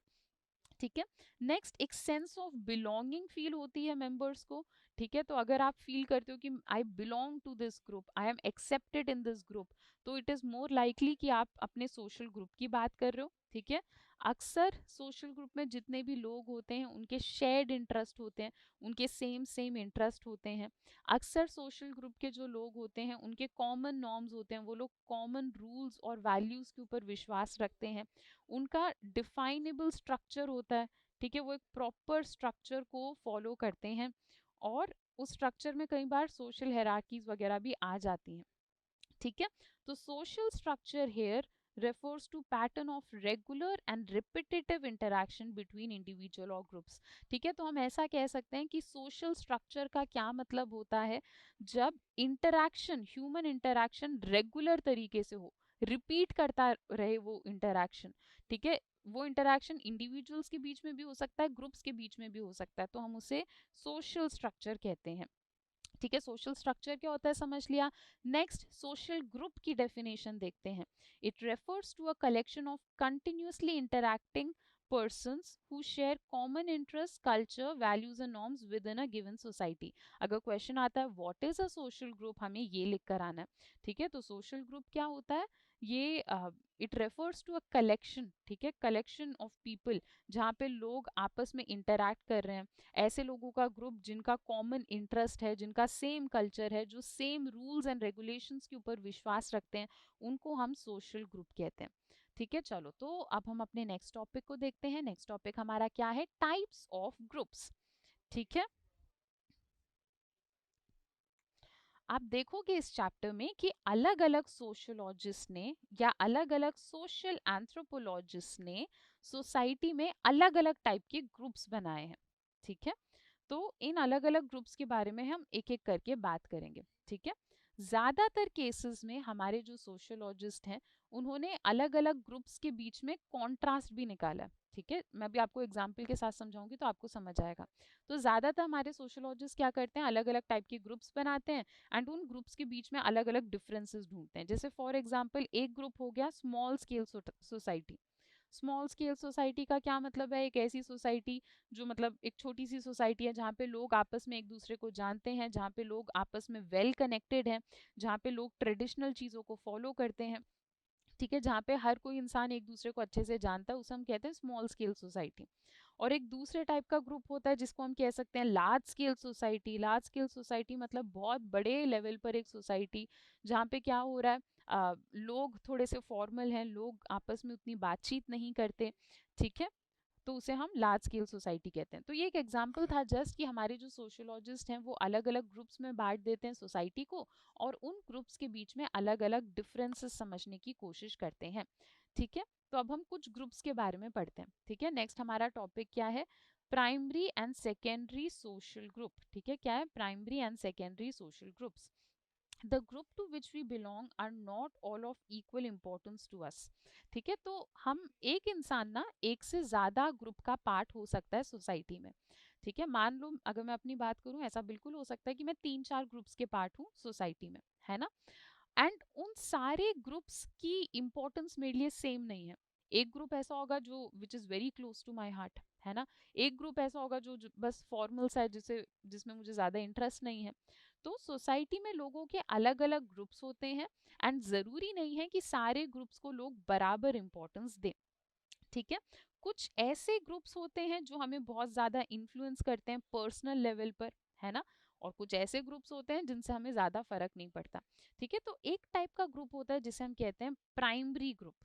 ठीक है, नेक्स्ट, एक सेंस ऑफ बिलोंगिंग फील होती है मेंबर्स को। ठीक है, तो अगर आप फील करते हो कि I belong to this group, I am accepted in this group, तो इट इज मोर लाइकली कि आप अपने सोशल ग्रुप की बात कर रहे हो। ठीक है, अक्सर सोशल ग्रुप में जितने भी लोग होते हैं उनके शेयर्ड इंटरेस्ट होते हैं, उनके सेम सेम इंटरेस्ट होते हैं। अक्सर सोशल ग्रुप के जो लोग होते हैं उनके कॉमन नॉर्म्स होते हैं, वो लोग कॉमन रूल्स और वैल्यूज के ऊपर विश्वास रखते हैं। उनका डिफाइनेबल स्ट्रक्चर होता है। ठीक है, वो एक प्रॉपर स्ट्रक्चर को फॉलो करते हैं और उस स्ट्रक्चर में कई बार सोशल हायरार्कीज वगैरह भी आ जाती हैं। ठीक है, तो social structure here refers to pattern of regular and repetitive interaction between individual और groups। ठीक है, तो हम ऐसा कह सकते हैं कि सोशल स्ट्रक्चर का क्या मतलब होता है, जब इंटरैक्शन, ह्यूमन इंटरैक्शन रेगुलर तरीके से हो, रिपीट करता रहे वो इंटरैक्शन। ठीक है, वो इंटरैक्शन इंडिविजुअल्स के बीच में भी हो सकता है, ग्रुप्स के बीच में भी हो सकता है, तो हम उसे सोशल स्ट्रक्चर कहते हैं। ठीक है, सोशल स्ट्रक्चर क्या होता है समझ लिया। नेक्स्ट, सोशल ग्रुप की डेफिनेशन देखते हैं। It refers to a collection of continuously interacting persons who share common interests, culture, values and norms within a given society। अगर क्वेश्चन आता है what is a social group, हमें ये लिख कर आना है। ठीक है, तो सोशल ग्रुप क्या होता है, ये it refers to a collection, ठीक है, कलेक्शन ऑफ पीपल जहाँ पे लोग आपस में इंटरैक्ट कर रहे हैं, ऐसे लोगों का ग्रुप जिनका कॉमन इंटरेस्ट है, जिनका सेम कल्चर है, जो सेम रूल्स एंड रेगुलेशंस के ऊपर विश्वास रखते हैं, उनको हम सोशल ग्रुप कहते हैं। ठीक है, चलो तो अब हम अपने नेक्स्ट टॉपिक को देखते हैं। नेक्स्ट टॉपिक हमारा क्या है, टाइप्स ऑफ ग्रुप्स। ठीक है, आप देखोगे इस चैप्टर में कि अलग अलग सोशियोलॉजिस्ट ने या अलग अलग सोशल एंथ्रोपोलॉजिस्ट ने सोसाइटी में अलग अलग टाइप के ग्रुप्स बनाए हैं। ठीक है, तो इन अलग अलग ग्रुप्स के बारे में हम एक एक करके बात करेंगे। ठीक है, ज़्यादातर केसेस में हमारे जो सोशियोलॉजिस्ट हैं उन्होंने अलग अलग ग्रुप्स के बीच में कॉन्ट्रास्ट भी निकाला है। ठीक है, मैं भी आपको एग्जाम्पल के साथ समझाऊंगी तो आपको समझ आएगा। तो ज़्यादातर हमारे सोशियोलॉजिस्ट क्या करते हैं, अलग अलग टाइप के ग्रुप्स बनाते हैं एंड उन ग्रुप्स के बीच में अलग अलग डिफरेंसेस ढूंढते हैं। जैसे फॉर एग्जाम्पल एक ग्रुप हो गया small scale society. Small scale society का क्या मतलब है, एक ऐसी सोसाइटी जो मतलब एक छोटी सी सोसाइटी है जहाँ पे लोग आपस में एक दूसरे को जानते हैं, जहाँ पे लोग आपस में वेल कनेक्टेड हैं, जहाँ पे लोग ट्रेडिशनल चीज़ों को फॉलो करते हैं। ठीक है, जहाँ पे हर कोई इंसान एक दूसरे को अच्छे से जानता है, उसे हम कहते हैं स्मॉल स्केल सोसाइटी। और एक दूसरे टाइप का ग्रुप होता है जिसको हम कह सकते हैं large scale society. Large scale society मतलब बहुत बड़े लेवल पर एक सोसाइटी जहाँ पे क्या हो रहा है, लोग थोड़े से फॉर्मल हैं, लोग आपस में उतनी बातचीत नहीं करते। ठीक है, तो उसे हम लार्ज स्केल सोसाइटी कहते हैं। तो ये एक एग्जांपल था जस्ट कि हमारे जो सोशियोलॉजिस्ट हैं वो अलग अलग ग्रुप्स में बांट देते हैं सोसाइटी को, और उन ग्रुप्स के बीच में अलग अलग डिफरेंसेस समझने की कोशिश करते हैं। ठीक है, तो अब हम कुछ ग्रुप्स के बारे में पढ़ते हैं। ठीक है, नेक्स्ट हमारा टॉपिक क्या है, primary and secondary social group. ठीक है, क्या है, primary and secondary social groups. The group to which we belong are not all of equal importance to us। ठीक है, तो हम एक इंसान ना एक से ज्यादा ग्रुप का पार्ट हो सकता है सोसाइटी में। ठीक है, मान लो अगर मैं अपनी बात करूं, ऐसा बिल्कुल हो सकता है कि मैं 3-4 ग्रुप्स के पार्ट हूँ सोसाइटी में, है ना। एंड उन सारे ग्रुप्स की इम्पोर्टेंस मेरे लिए सेम नहीं है। एक ग्रुप ऐसा होगा जो which is very close to my heart, है ना। एक ग्रुप ऐसा होगा जो बस फॉर्मल सा है, जिसमें मुझे ज़्यादा इंटरेस्ट नहीं है। तो सोसाइटी में लोगों के अलग अलग ग्रुप्स होते हैं एंड ज़रूरी नहीं है कि सारे ग्रुप्स को लोग बराबर इम्पोर्टेंस दें। ठीक है, कुछ ऐसे ग्रुप्स होते हैं जो हमें बहुत ज़्यादा इन्फ्लुएंस करते हैं पर्सनल लेवल पर, है ना। और कुछ ऐसे ग्रुप्स होते हैं जिनसे हमें ज़्यादा फर्क नहीं पड़ता। ठीक है, तो एक टाइप का ग्रुप होता है जिसे हम कहते हैं प्राइमरी ग्रुप।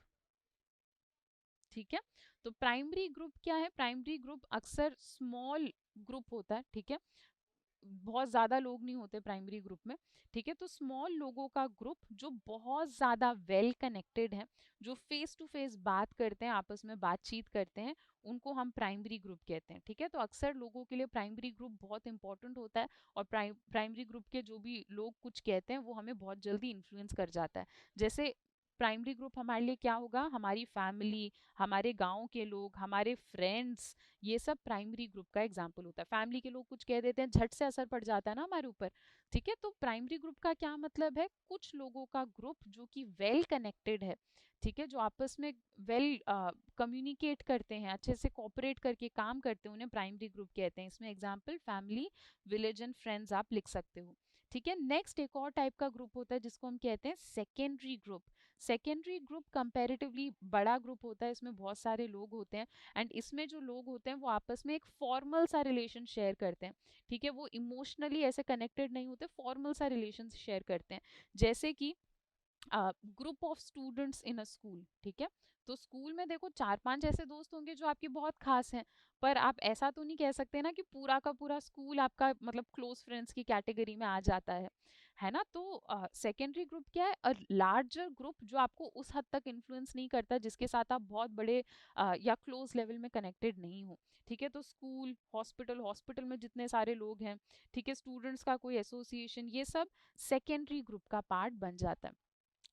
ठीक है, तो प्राइमरी ग्रुप क्या है, प्राइमरी ग्रुप अक्सर स्मॉल ग्रुप होता है। ठीक है, बहुत ज़्यादा लोग नहीं होते प्राइमरी ग्रुप में। ठीक है, तो स्मॉल लोगों का ग्रुप जो बहुत ज़्यादा वेल कनेक्टेड है, जो फेस टू फेस बात करते हैं, आपस में बातचीत करते हैं, उनको हम प्राइमरी ग्रुप कहते हैं। ठीक है, तो अक्सर लोगों के लिए प्राइमरी ग्रुप बहुत इंपॉर्टेंट होता है, और प्राइमरी ग्रुप के जो भी लोग कुछ कहते हैं वो हमें बहुत जल्दी इन्फ्लुएंस कर जाता है। जैसे प्राइमरी ग्रुप हमारे लिए क्या होगा, हमारी फैमिली, हमारे गांव के लोग, हमारे फ्रेंड्स, ये सब प्राइमरी ग्रुप का एग्जाम्पल होता है। फैमिली के लोग कुछ कह देते हैं, झट से असर पड़ जाता है ना हमारे ऊपर। ठीक है, तो प्राइमरी ग्रुप का क्या मतलब है, कुछ लोगों का ग्रुप जो कि वेल कनेक्टेड है। ठीक है, जो आपस में वेल कम्युनिकेट करते हैं, अच्छे से कोऑपरेट करके काम करते हैं, उन्हें प्राइमरी ग्रुप कहते हैं। इसमें example family, village and friends आप लिख सकते हो। ठीक है, नेक्स्ट एक और टाइप का ग्रुप होता है जिसको हम कहते हैं secondary group. Secondary group comparatively बड़ा ग्रुप होता है, इसमें बहुत सारे लोग होते हैं, एंड इसमें जो लोग होते हैं वो आपस में एक फॉर्मल सा रिलेशन शेयर करते हैं। ठीक है, वो इमोशनली ऐसे कनेक्टेड नहीं होते, फॉर्मल सा रिलेशन शेयर करते हैं। जैसे कि group of students in a school. ठीक है, तो स्कूल में देखो 4-5 ऐसे दोस्त होंगे जो आपके बहुत खास हैं, पर आप ऐसा तो नहीं कह सकते ना कि पूरा का पूरा स्कूल आपका मतलब क्लोज फ्रेंड्स की कैटेगरी में आ जाता है ना। तो सेकेंडरी ग्रुप क्या है, अ लार्जर ग्रुप जो आपको उस हद तक इन्फ्लुएंस नहीं करता, जिसके साथ आप बहुत बड़े या क्लोज लेवल में कनेक्टेड नहीं हो। ठीक है, तो स्कूल, हॉस्पिटल, हॉस्पिटल में जितने सारे लोग हैं, ठीक है, स्टूडेंट्स का कोई एसोसिएशन, ये सब सेकेंडरी ग्रुप का पार्ट बन जाता है।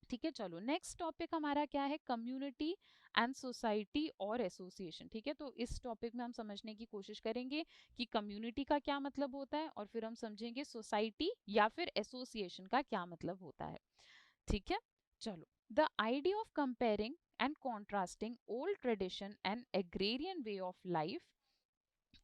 ठीक है, चलो नेक्स्ट टॉपिक हमारा क्या है, कम्युनिटी एंड सोसाइटी और एसोसिएशन। ठीक है, तो इस टॉपिक में हम समझने की कोशिश करेंगे कि कम्युनिटी का क्या मतलब होता है, और फिर हम समझेंगे सोसाइटी या फिर एसोसिएशन का क्या मतलब होता है। ठीक है, चलो, the idea of comparing and contrasting old tradition and agrarian way of life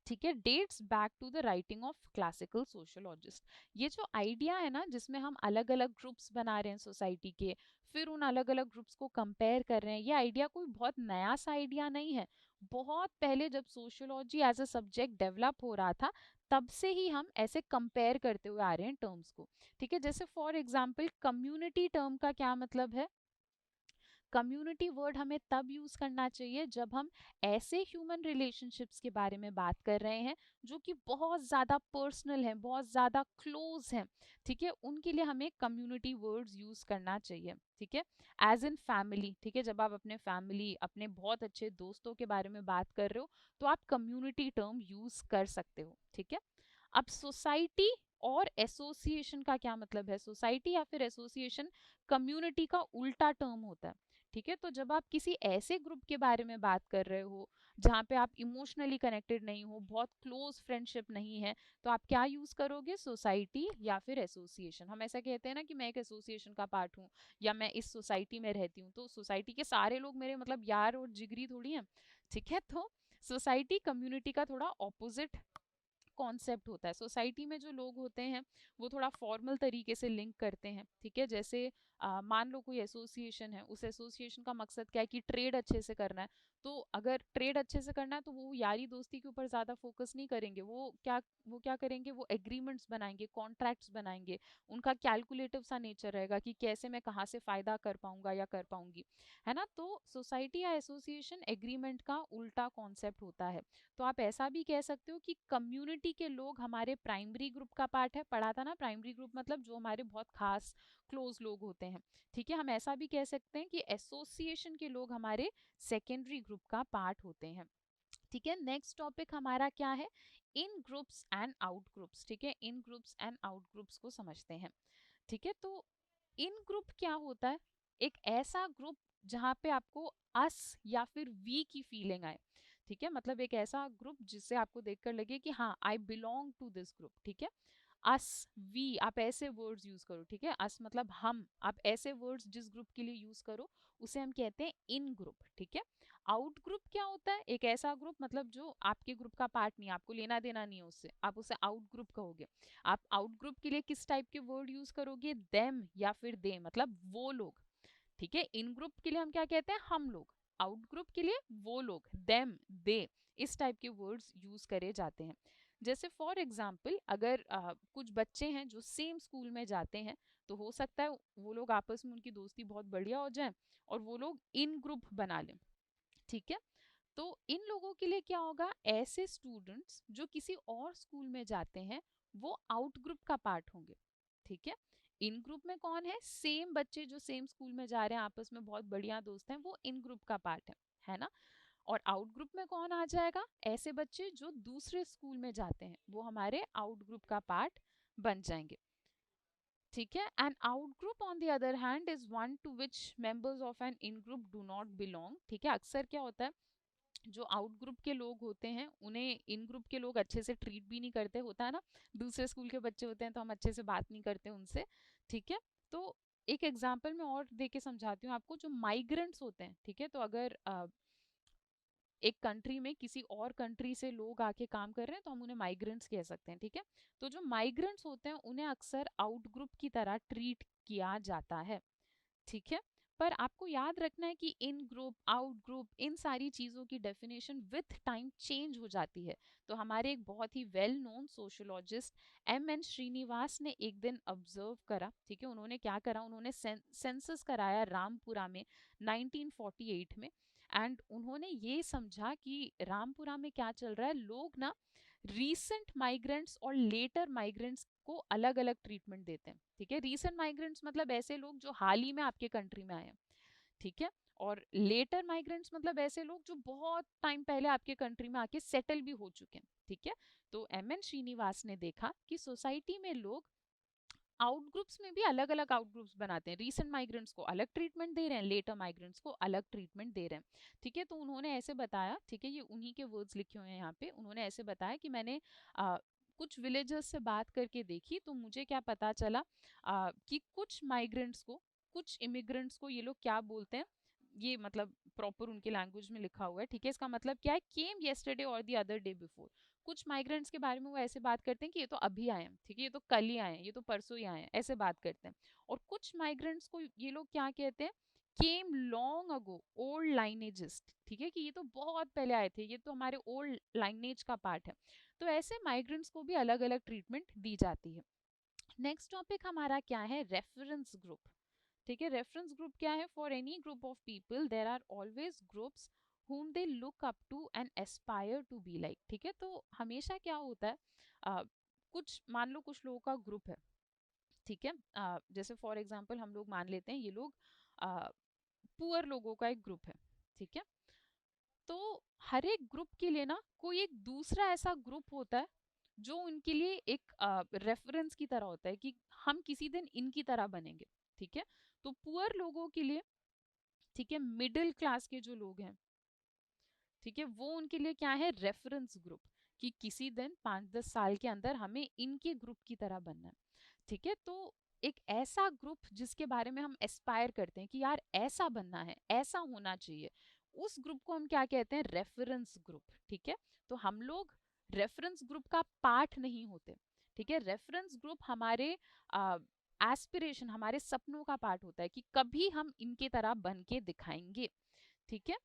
ठीक है, dates back to the writing of classical sociologist. ये जो आइडिया है ना, जिसमें हम अलग अलग ग्रुप्स बना रहे हैं सोसाइटी के, फिर उन अलग अलग ग्रुप्स को कंपेयर कर रहे हैं, ये आइडिया कोई बहुत नया सा आइडिया नहीं है। बहुत पहले जब sociology as a subject develop हो रहा था, तब से ही हम ऐसे कंपेयर करते हुए आ रहे हैं टर्म्स को। ठीक है, जैसे फॉर एग्जाम्पल कम्युनिटी टर्म का क्या मतलब है? कम्युनिटी वर्ड हमें तब यूज करना चाहिए जब हम ऐसे ह्यूमन रिलेशनशिप्स के बारे में बात कर रहे हैं जो कि बहुत ज्यादा पर्सनल हैं, बहुत ज्यादा क्लोज हैं। ठीक है, उनके लिए हमें कम्युनिटी वर्ड्स यूज करना चाहिए। ठीक है, एज इन फैमिली। ठीक है, जब आप अपने फैमिली, अपने बहुत अच्छे दोस्तों के बारे में बात कर रहे हो, तो आप कम्युनिटी टर्म यूज कर सकते हो। ठीक है, अब सोसाइटी और एसोसिएशन का क्या मतलब है? सोसाइटी या फिर एसोसिएशन कम्युनिटी का उल्टा टर्म होता है। ठीक है, तो जब आप किसी ऐसे ग्रुप के बारे में बात कर रहे हो जहाँ पे आप इमोशनली कनेक्टेड नहीं हो, बहुत क्लोज फ्रेंडशिप नहीं है, तो आप क्या यूज करोगे? सोसाइटी या फिर एसोसिएशन। हम ऐसा कहते हैं ना कि मैं एक एसोसिएशन का पार्ट हूँ या मैं इस सोसाइटी में रहती हूँ, तो सोसाइटी के सारे लोग मेरे मतलब यार और जिगरी थोड़ी हैं। ठीक है, तो सोसाइटी कम्युनिटी का थोड़ा ऑपोजिट कॉन्सेप्ट होता है। सोसाइटी में जो लोग होते हैं वो थोड़ा फॉर्मल तरीके से लिंक करते हैं। ठीक है, जैसे मान लो कोई एसोसिएशन है, उस एसोसिएशन का मकसद क्या है कि ट्रेड अच्छे से करना है। तो अगर ट्रेड अच्छे से करना है तो वो यारी दोस्ती के ऊपर ज़्यादा फोकस नहीं करेंगे। वो क्या करेंगे? वो एग्रीमेंट्स बनाएंगे, कॉन्ट्रैक्ट्स बनाएंगे। उनका कैलकुलेटिव सा नेचर रहेगा कि कैसे मैं कहाँ से फ़ायदा कर पाऊंगा या कर पाऊंगी, है ना। तो सोसाइटी या एसोसिएशन एग्रीमेंट का उल्टा कॉन्सेप्ट होता है। तो आप ऐसा भी कह सकते हो कि कम्युनिटी के लोग हमारे प्राइमरी ग्रुप का पार्ट है। पढ़ा था ना, प्राइमरी ग्रुप मतलब जो हमारे बहुत खास क्लोज लोग होते हैं। ठीक है, हम ऐसा भी कह सकते हैं कि एसोसिएशन के लोग हमारे सेकेंडरी ग्रुप का पार्ट होते हैं। ठीक है, नेक्स्ट टॉपिक हमारा क्या है? इन ग्रुप्स एंड आउट ग्रुप्स। ठीक है, इन ग्रुप्स एंड आउट ग्रुप्स को समझते हैं। ठीक है, तो इन ग्रुप क्या होता है? एक ऐसा ग्रुप जहाँ पे आपको अस या फिर वी की फीलिंग आए। ठीक है, मतलब एक ऐसा ग्रुप जिससे आपको देखकर लगे कि हाँ, I belong to this group. ठीक है, अस, वी, आप ऐसे वर्ड्स यूज करो। ठीक है, अस मतलब हम, आप ऐसे वर्ड्स जिस ग्रुप के लिए यूज करो उसे हम कहते हैं इन ग्रुप। ठीक है, आउट ग्रुप क्या होता है? एक ऐसा ग्रुप मतलब जो आपके ग्रुप का पार्ट नहीं है, आपको लेना देना नहीं है उससे, आप उसे आउट ग्रुप कहोगे। आप आउट ग्रुप के लिए किस टाइप के वर्ड यूज करोगे? देम या फिर दे, मतलब वो लोग। ठीक है, इन ग्रुप के लिए हम क्या कहते हैं? हम लोग। आउट ग्रुप के लिए वो लोग, देम, दे, इस टाइप के वर्ड्स यूज करे जाते हैं। जैसे फॉर एग्जाम्पल, अगर कुछ बच्चे हैं जो सेम स्कूल में जाते हैं, तो हो सकता है वो लोग आपस में उनकी दोस्ती बहुत बढ़िया हो जाए और वो लोग इन ग्रुप बना लें। ठीक है, तो इन लोगों के लिए क्या होगा? ऐसे स्टूडेंट्स जो किसी और स्कूल में जाते हैं वो आउट ग्रुप का पार्ट होंगे। ठीक है, इन ग्रुप में कौन है? सेम बच्चे जो सेम स्कूल में जा रहे हैं, आपस में बहुत बढ़िया दोस्त हैं, वो इन ग्रुप का पार्ट है ना। और आउट ग्रुप में कौन आ जाएगा? ऐसे बच्चे जो दूसरे स्कूल में जाते हैं, वो हमारे आउट ग्रुप का पार्ट बन जाएंगे। ठीक है, an out group on the other hand is one to which members of an in group do not belong. ठीक है, अक्सर क्या होता है, जो आउट ग्रुप के लोग होते हैं उन्हें इन ग्रुप के लोग अच्छे से ट्रीट भी नहीं करते, होता है ना। दूसरे स्कूल के बच्चे होते हैं तो हम अच्छे से बात नहीं करते उनसे। ठीक है, तो एक एग्जाम्पल मैं और दे के समझाती हूँ आपको। जो माइग्रेंट्स होते हैं, ठीक है, तो अगर एक कंट्री में किसी और कंट्री से लोग आके काम कर रहे हैं तो हम उन्हें माइग्रेंट्स कह सकते हैं। ठीक है, तो जो माइग्रेंट्स होते हैं उन्हें अक्सर आउट ग्रुप की तरह ट्रीट किया जाता है। ठीक है, पर आपको याद रखना है कि इन ग्रुप, आउट ग्रुप, इन सारी चीज़ों की डेफिनेशन विथ टाइम चेंज हो जाती है। तो हमारे एक बहुत ही well known sociologist M N Srinivas ने एक दिन ऑब्जर्व करा। ठीक है, उन्होंने क्या करा? उन्होंने सेंसस कराया रामपुरा में 1948 में। एंड उन्होंने ये समझा कि रामपुरा में क्या चल रहा है। लोग ना रीसेंट माइग्रेंट्स और लेटर माइग्रेंट्स को अलग अलग ट्रीटमेंट देते हैं। ठीक है, रीसेंट माइग्रेंट्स मतलब ऐसे लोग जो हाल ही में आपके कंट्री में आए हैं। ठीक है, और लेटर माइग्रेंट्स मतलब ऐसे लोग जो बहुत टाइम पहले आपके कंट्री में आके सेटल भी हो चुके हैं। ठीक है, तो एम एन श्रीनिवास ने देखा कि सोसाइटी में लोग आउट ग्रुप्स में भी अलग अलग आउट ग्रुप्स बनाते हैं। रीसेंट माइग्रेंट्स को अलग ट्रीटमेंट दे रहे हैं, लेटर माइग्रेंट्स को अलग ट्रीटमेंट दे रहे हैं। ठीक है, तो उन्होंने ऐसे बताया। ठीक है, ये उन्हीं के वर्ड्स लिखे हुए हैं यहाँ पे। उन्होंने ऐसे बताया कि मैंने कुछ विलेजर्स से बात करके देखी तो मुझे क्या पता चला कि कुछ माइग्रेंट्स को, कुछ इमिग्रेंट्स को ये लोग क्या बोलते हैं? ये मतलब प्रॉपर उनके लैंग्वेज में लिखा हुआ है, ठीक है। इसका मतलब क्या है, केम येस्टरडे और द अदर डे बिफोर। कुछ माइग्रेंट्स के बारे में वो ऐसे बात करते हैं कि ये तो अभी आए हैं, ठीक है, ये तो कल ही आए हैं, ये तो परसों ही आए हैं, ऐसे बात करते हैं। और कुछ माइग्रेंट्स को ये लोग क्या कहते हैं, केम लॉन्ग अगो, ओल्ड लाइनेजिस्ट, ठीक है, कि ये तो बहुत पहले आए थे, ये तो हमारे ओल्ड लाइनेज का पार्ट है। तो ऐसे माइग्रेंट्स को भी अलग अलग ट्रीटमेंट दी जाती है। नेक्स्ट टॉपिक हमारा क्या है, रेफरेंस ग्रुप, ठीक है। रेफरेंस ग्रुप क्या है, for any group of people there are always groups whom they look up to and aspire to be like, ठीक है। तो हमेशा क्या होता है, कुछ मान लो कुछ लोगों का ग्रुप है, ठीक है। जैसे फॉर एग्जांपल हम लोग मान लेते हैं ये लोग पुअर लोगों का एक ग्रुप है, ठीक है। तो हर एक ग्रुप के लिए ना कोई एक दूसरा ऐसा ग्रुप होता है जो उनके लिए एक रेफरेंस की तरह होता है कि हम किसी दिन इनकी तरह बनेंगे, ठीक है। तो पुअर लोगों के लिए, ठीक है, मिडिल क्लास के जो लोग हैं, ठीक है, वो उनके लिए क्या है, रेफरेंस ग्रुप, कि किसी दिन 5-10 साल के अंदर हमें इनके ग्रुप की तरह बनना है, ठीक है। तो एक ऐसा ग्रुप जिसके बारे में हम एस्पायर करते हैं कि यार ऐसा बनना है, ऐसा होना चाहिए, उस ग्रुप को हम क्या कहते हैं, रेफरेंस ग्रुप, ठीक है। तो हम लोग रेफरेंस ग्रुप का पार्ट नहीं होते, ठीक है। रेफरेंस ग्रुप हमारे एस्पिरेशन, हमारे सपनों का पार्ट होता है कि कभी हम इनके तरह बन के दिखाएंगे, ठीक है।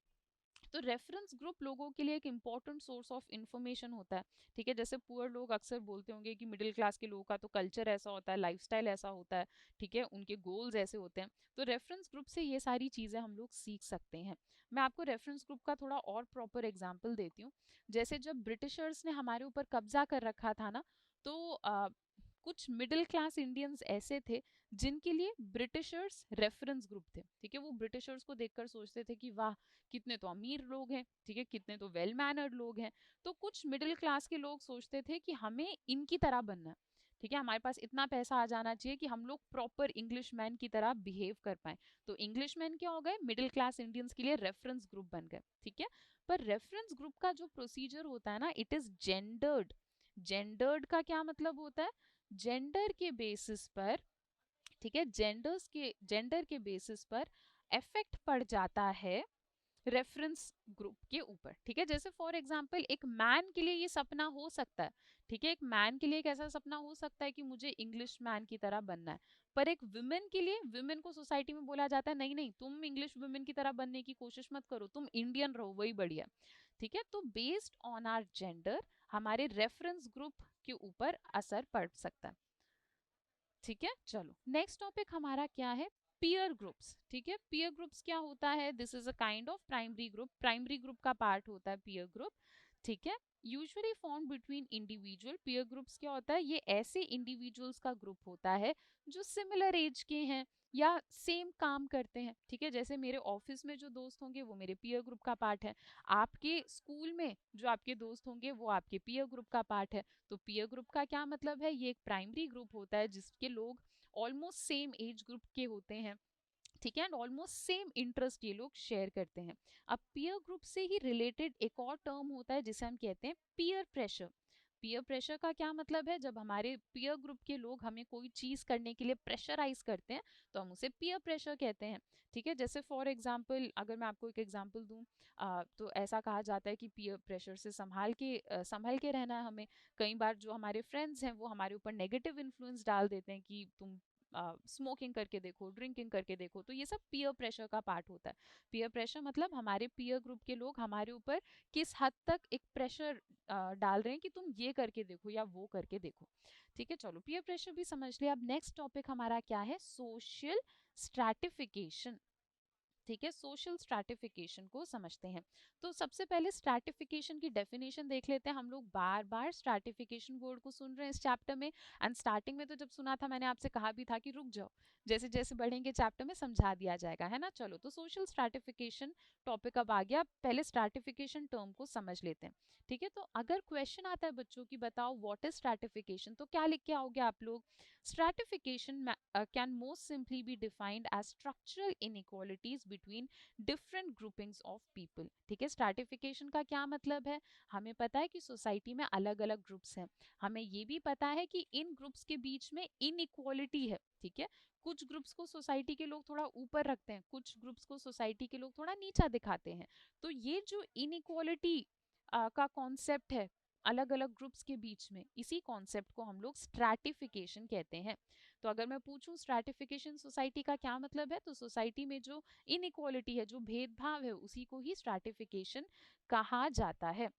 तो रेफरेंस ग्रुप लोगों के लिए एक इंपॉर्टेंट सोर्स ऑफ इंफॉर्मेशन होता है, ठीक है। जैसे पुअर लोग अक्सर बोलते होंगे कि मिडिल क्लास के लोगों का तो कल्चर ऐसा होता है, लाइफस्टाइल ऐसा होता है, ठीक है, उनके गोल्स ऐसे होते हैं। तो रेफरेंस ग्रुप से ये सारी चीज़ें हम लोग सीख सकते हैं। मैं आपको रेफरेंस ग्रुप का थोड़ा और प्रॉपर एग्जाम्पल देती हूँ। जैसे जब ब्रिटिशर्स ने हमारे ऊपर कब्जा कर रखा था ना, तो कुछ मिडिल क्लास इंडियंस ऐसे थे जिनके लिए ब्रिटिशर्स रेफरेंस ग्रुप थे, ठीक है। वो ब्रिटिशर्स को देखकर सोचते थे कि वाह, कितने तो अमीर लोग हैं, ठीक है, कितने तो वेल मैनर्ड लोग हैं। तो कुछ मिडिल क्लास के लोग सोचते थे कि हमें इनकी तरह बनना है, ठीक है, हमारे पास इतना पैसा आ जाना चाहिए कि हम लोग प्रॉपर इंग्लिश मैन की तरह बिहेव कर पाए। तो इंग्लिश मैन क्या हो गए, मिडिल क्लास इंडियंस के लिए रेफरेंस ग्रुप बन गए, ठीक है। पर रेफरेंस ग्रुप का जो प्रोसीजर होता है ना, इट इज जेंडर्ड। जेंडर्ड का क्या मतलब होता है, जेंडर के बेसिस पर, ठीक है, जेंडर के बेसिस पर इफेक्ट पड़ जाता है रेफरेंस ग्रुप के ऊपर, ठीक है। जैसे फॉर एग्जांपल एक मैन के लिए ये सपना हो सकता है, ठीक है, एक मैन के लिए एक ऐसा सपना हो सकता है कि मुझे इंग्लिश मैन की तरह बनना है। पर एक वुमेन के लिए, वुमेन को सोसाइटी में बोला जाता है नहीं नहीं, तुम इंग्लिश वुमेन की तरह बनने की कोशिश मत करो, तुम इंडियन रहो, वही बढ़िया, ठीक है। तो बेस्ड ऑन आर जेंडर हमारे रेफरेंस ग्रुप के ऊपर असर पड़ सकता है, ठीक है। चलो नेक्स्ट टॉपिक हमारा क्या है, पीयर ग्रुप्स, ठीक है। पीयर ग्रुप्स क्या होता है, this is a kind of primary group, primary group का पार्ट होता है पीयर ग्रुप, ठीक है। Usually form between individual, peer groups क्या होता है, ये ऐसे इंडिविजुअल्स का ग्रुप होता है जो सिमिलर एज के हैं या सेम काम करते हैं, ठीक है। जैसे मेरे ऑफिस में जो दोस्त होंगे वो मेरे पीयर ग्रुप का पार्ट है, आपके स्कूल में जो आपके दोस्त होंगे वो आपके पीयर ग्रुप का पार्ट है। तो पीयर ग्रुप का क्या मतलब है, ये एक प्राइमरी ग्रुप होता है जिसके लोग ऑलमोस्ट सेम एज ग्रुप के होते हैं, ठीक है, एंड ऑलमोस्ट सेम इंटरेस्ट ये लोग शेयर करते हैं। अब पीयर ग्रुप से ही रिलेटेड एक और टर्म होता है जिसे हम कहते हैं पीयर प्रेशर। पीयर प्रेशर का क्या मतलब है, जब हमारे पीयर ग्रुप के लोग हमें कोई चीज करने के लिए प्रेशराइज करते हैं तो हम उसे पीयर प्रेशर कहते हैं, ठीक है। जैसे फॉर एग्जांपल अगर मैं आपको एक एग्जांपल दूं, तो ऐसा कहा जाता है कि पीयर प्रेशर से संभल के रहना है हमें। कई बार जो हमारे फ्रेंड्स हैं वो हमारे ऊपर नेगेटिव इन्फ्लुएंस डाल देते हैं कि तुम स्मोकिंग करके देखो, ड्रिंकिंग करके देखो, तो ये सब पीयर प्रेशर का पार्ट होता है। पीयर प्रेशर मतलब हमारे पीयर ग्रुप के लोग हमारे ऊपर किस हद तक एक प्रेशर डाल रहे हैं कि तुम ये करके देखो या वो करके देखो, ठीक है। चलो पीयर प्रेशर भी समझ लिया। अब नेक्स्ट टॉपिक हमारा क्या है, सोशल स्ट्रैटिफिकेशन, ठीक है। सोशल स्ट्रैटिफिकेशन को समझते हैं। तो सबसे पहले स्ट्रैटिफिकेशन की डेफिनेशन देख लेते हैं। हम लोग बार बार स्ट्रैटिफिकेशन वर्ड को सुन रहे हैं इस चैप्टर में, एंड स्टार्टिंग में तो जब सुना था मैंने आपसे कहा भी था कि रुक जाओ, जैसे जैसे बढ़ेंगे चैप्टर में समझा दिया जाएगा, है ना। चलो तो सोशल स्ट्रैटिफिकेशन टॉपिक अब आ गया, पहले स्ट्रैटिफिकेशन टर्म को समझ लेते हैं, ठीक है। तो अगर क्वेश्चन आता है बच्चों की बताओ व्हाट इज स्ट्रैटिफिकेशन, तो क्या लिख के आओगे आप लोग, stratification can most simply be defined as structural inequalities between different groupings of people। ठीक है, स्ट्रैटिफिकेशन का क्या मतलब है? हमें पता है कि सोसाइटी में अलग अलग ग्रुप्स हैं, हमें ये भी पता है कि इन ग्रुप्स के बीच में इनइक्वालिटी है। ठीक है, कुछ ग्रुप्स को सोसाइटी के लोग थोड़ा ऊपर रखते हैं, कुछ ग्रुप्स को सोसाइटी के लोग थोड़ा नीचा दिखाते हैं। तो ये जो इनइक्वालिटी का कॉन्सेप्ट है अलग अलग ग्रुप्स के बीच में, इसी कॉन्सेप्ट को हम लोग स्ट्रैटिफिकेशन कहते हैं। तो अगर मैं पूछूं स्ट्रैटिफिकेशन सोसाइटी का क्या मतलब है, तो सोसाइटी में जो इनइक्वालिटी है, जो भेदभाव है, उसी को ही स्ट्रैटिफिकेशन कहा जाता है।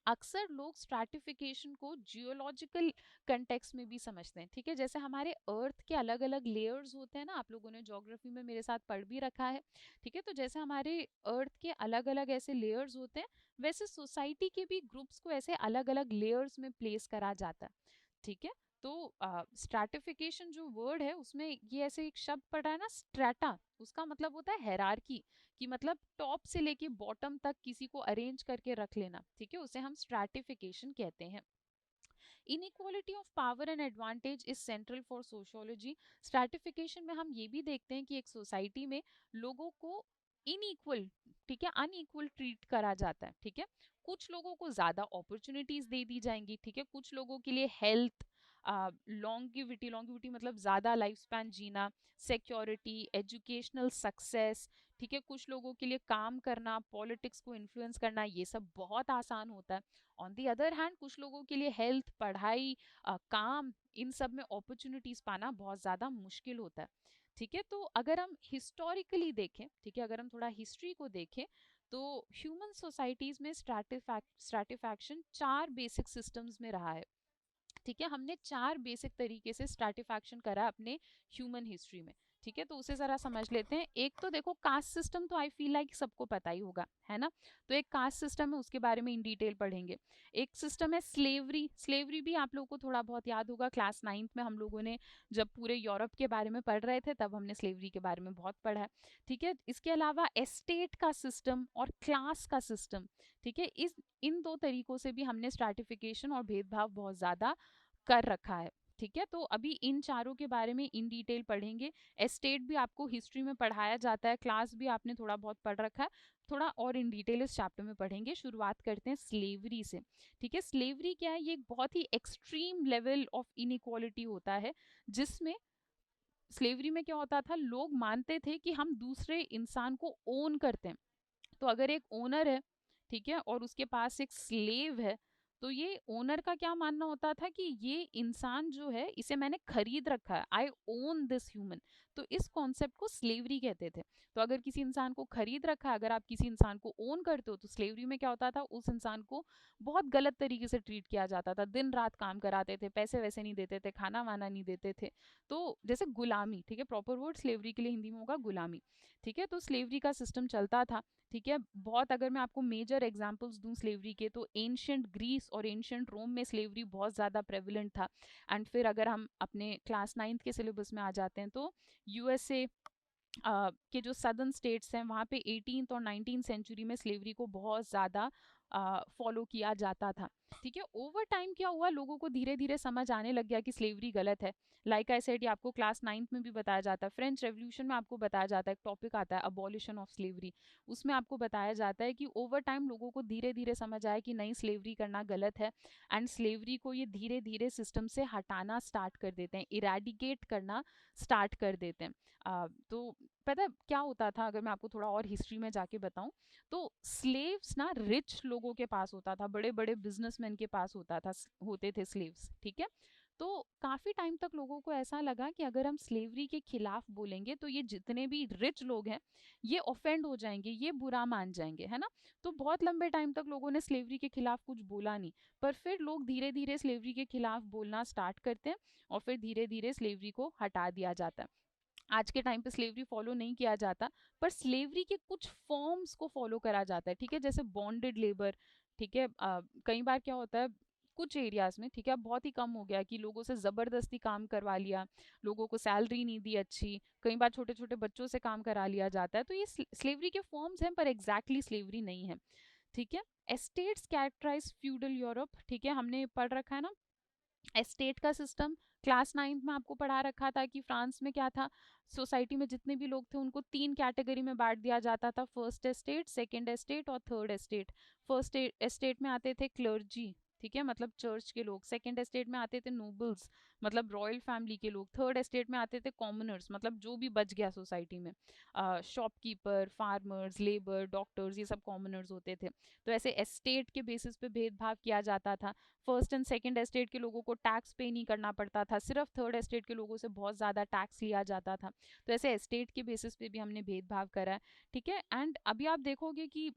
अक्सर लोग स्ट्रैटिफिकेशन को जियोलॉजिकल कंटेक्स्ट में भी समझते हैं। ठीक है, जैसे हमारे अर्थ के अलग अलग लेयर्स होते हैं ना, आप लोगों ने ज्योग्राफी में मेरे साथ पढ़ भी रखा है। ठीक है, तो जैसे हमारे अर्थ के अलग अलग ऐसे लेयर्स होते हैं, वैसे सोसाइटी के भी ग्रुप्स को ऐसे अलग अलग लेयर्स में प्लेस करा जाता है। ठीक है, तो स्ट्रैटिफिकेशन जो वर्ड है उसमें ये ऐसे एक शब्द पड़ा है ना, स्ट्रैटा, उसका मतलब होता है हेरारकी, कि मतलब टॉप से लेके बॉटम तक किसी को अरेंज करके रख लेना। ठीक है, उसे हम स्ट्रैटिफिकेशन कहते हैं। Inequality of power and advantage is central for sociology. Stratification में हम ये भी देखते हैं कि एक सोसाइटी में लोगों को इनइक्वल, ठीक है, अनइक्वल ट्रीट करा जाता है। ठीक है, कुछ लोगों को ज्यादा अपॉर्चुनिटीज दे दी जाएंगी। ठीक है, कुछ लोगों के लिए हेल्थ, लॉन्गिविटी, लॉन्गिविटी मतलब ज्यादा लाइफ स्पैन जीना, सिक्योरिटी, एजुकेशनल सक्सेस। ठीक है, कुछ लोगों के लिए काम करना, पॉलिटिक्स को इन्फ्लुएंस करना, ये सब बहुत आसान होता है। ऑन दी अदर हैंड कुछ लोगों के लिए हेल्थ, पढ़ाई, काम, इन सब में अपॉर्चुनिटीज पाना बहुत ज़्यादा मुश्किल होता है। ठीक है, तो अगर हम हिस्टोरिकली देखें, ठीक है, अगर हम थोड़ा हिस्ट्री को देखें, तो ह्यूमन सोसाइटीज में स्ट्रैटिफैक्शन 4 बेसिक सिस्टम्स में रहा है। ठीक है, हमने 4 बेसिक तरीके से स्ट्रैटिफैक्शन करा अपने ह्यूमन हिस्ट्री में। ठीक है, तो उसे जरा समझ लेते हैं। एक तो देखो कास्ट सिस्टम, तो आई फील लाइक सबको पता ही होगा, है ना। तो एक कास्ट सिस्टम है, उसके बारे में इन डिटेल पढ़ेंगे। एक सिस्टम है स्लेवरी। स्लेवरी भी आप लोगों को थोड़ा बहुत याद होगा, क्लास 9th में हम लोगों ने जब पूरे यूरोप के बारे में पढ़ रहे थे तब हमने स्लेवरी के बारे में बहुत पढ़ा है। ठीक है, इसके अलावा एस्टेट का सिस्टम और क्लास का सिस्टम। ठीक है, इस इन दो तरीकों से भी हमने स्ट्रैटिफिकेशन और भेदभाव बहुत ज्यादा कर रखा है। ठीक है, तो अभी इन चारों के बारे में इन डिटेल पढ़ेंगे। एस्टेट भी आपको हिस्ट्री में पढ़ाया जाता है, क्लास भी आपने थोड़ा बहुत पढ़ रखा है, थोड़ा और इन डिटेल इस चैप्टर में पढ़ेंगे। शुरुआत करते हैं स्लेवरी से। ठीक है, स्लेवरी क्या है? ये एक बहुत ही एक्सट्रीम लेवल ऑफ इनइक्वालिटी होता है, जिसमें स्लेवरी में क्या होता था, लोग मानते थे कि हम दूसरे इंसान को ओन करते हैं। तो अगर एक ओनर है, ठीक है, और उसके पास एक स्लेव है, तो ये ओनर का क्या मानना होता था कि ये इंसान जो है इसे मैंने खरीद रखा है, आई ओन दिस ह्यूमन। तो इस कॉन्सेप्ट को स्लेवरी कहते थे। तो अगर किसी इंसान को खरीद रखा है, अगर आप किसी इंसान को ओन करते हो, तो स्लेवरी में क्या होता था, उस इंसान को बहुत गलत तरीके से ट्रीट किया जाता था, दिन रात काम कराते थे, पैसे वैसे नहीं देते थे, खाना वाना नहीं देते थे। तो जैसे गुलामी, ठीक है, प्रॉपर वर्ड स्लेवरी के लिए हिंदी में होगा गुलामी। ठीक है, तो स्लेवरी का सिस्टम चलता था। ठीक है, बहुत अगर मैं आपको मेजर एग्जांपल्स दूं स्लेवरी के, तो एंशियंट ग्रीस और एंशियंट रोम में स्लेवरी बहुत ज़्यादा प्रेवलेंट था। एंड फिर अगर हम अपने क्लास 9th के सिलेबस में आ जाते हैं, तो यूएसए के जो सदर्न स्टेट्स हैं, वहाँ पे 18th और 19th सेंचुरी में स्लेवरी को बहुत ज़्यादा फॉलो किया जाता था। ठीक है, ओवर टाइम क्या हुआ, लोगों को धीरे धीरे समझ आने लग गया कि स्लेवरी गलत है। लाइक आई सेड, ये आपको क्लास 9th में भी बताया जाता है। फ्रेंच रेवोल्यूशन में आपको बताया जाता है, एक टॉपिक आता है अबॉलिशन ऑफ स्लेवरी, उसमें आपको बताया जाता है कि ओवर टाइम लोगों को धीरे धीरे समझ आया कि नहीं, स्लेवरी करना गलत है। एंड स्लेवरी को ये धीरे धीरे सिस्टम से हटाना स्टार्ट कर देते हैं, इरेडिकेट करना स्टार्ट कर देते हैं। तो पता है क्या होता था, अगर मैं आपको थोड़ा और हिस्ट्री में जाके बताऊं, तो स्लेव्स ना रिच लोगों के पास होता था, बड़े बड़े बिजनेसमैन के पास होते थे स्लेव्स। ठीक है, तो काफी टाइम तक लोगों को ऐसा लगा कि अगर हम स्लेवरी के खिलाफ बोलेंगे तो ये जितने भी रिच लोग हैं ये ऑफेंड हो जाएंगे, ये बुरा मान जाएंगे, है ना। तो बहुत लंबे टाइम तक लोगों ने स्लेवरी के खिलाफ कुछ बोला नहीं। पर फिर लोग धीरे धीरे स्लेवरी के खिलाफ बोलना स्टार्ट करते हैं, और फिर धीरे धीरे स्लेवरी को हटा दिया जाता है। आज के टाइम पे स्लेवरी फॉलो नहीं किया जाता, पर स्लेवरी के कुछ फॉर्म्स को फॉलो करा जाता है। ठीक है, जैसे बॉन्डेड लेबर। ठीक है, कई बार क्या होता है कुछ एरियाज में, ठीक है, अब बहुत ही कम हो गया कि लोगों से जबरदस्ती काम करवा लिया, लोगों को सैलरी नहीं दी अच्छी, कई बार छोटे छोटे बच्चों से काम करा लिया जाता है। तो ये स्लेवरी के फॉर्म्स हैं, पर एग्जैक्टली स्लेवरी नहीं है। ठीक है, एस्टेट्स कैरेक्टराइज फ्यूडल यूरोप। ठीक है, हमने पढ़ रखा है ना, एस्टेट का सिस्टम क्लास 9th में आपको पढ़ा रखा था कि फ्रांस में क्या था, सोसाइटी में जितने भी लोग थे उनको 3 कैटेगरी में बांट दिया जाता था, फर्स्ट एस्टेट, सेकंड एस्टेट और थर्ड एस्टेट। फर्स्ट एस्टेट में आते थे क्लर्जी, ठीक है, मतलब चर्च के लोग। सेकंड एस्टेट में आते थे नोबल्स, मतलब रॉयल फैमिली के लोग। थर्ड एस्टेट में आते थे कॉमनर्स, मतलब जो भी बच गया सोसाइटी में, शॉपकीपर, फार्मर्स, लेबर, डॉक्टर्स, ये सब कॉमनर्स होते थे। तो ऐसे एस्टेट के बेसिस पे भेदभाव किया जाता था। फर्स्ट एंड सेकंड एस्टेट के लोगों को टैक्स पे नहीं करना पड़ता था, सिर्फ थर्ड एस्टेट के लोगों से बहुत ज़्यादा टैक्स लिया जाता था। तो ऐसे एस्टेट के बेसिस पे भी हमने भेदभाव करा है, ठीक है। एंड अभी आप देखोगे कि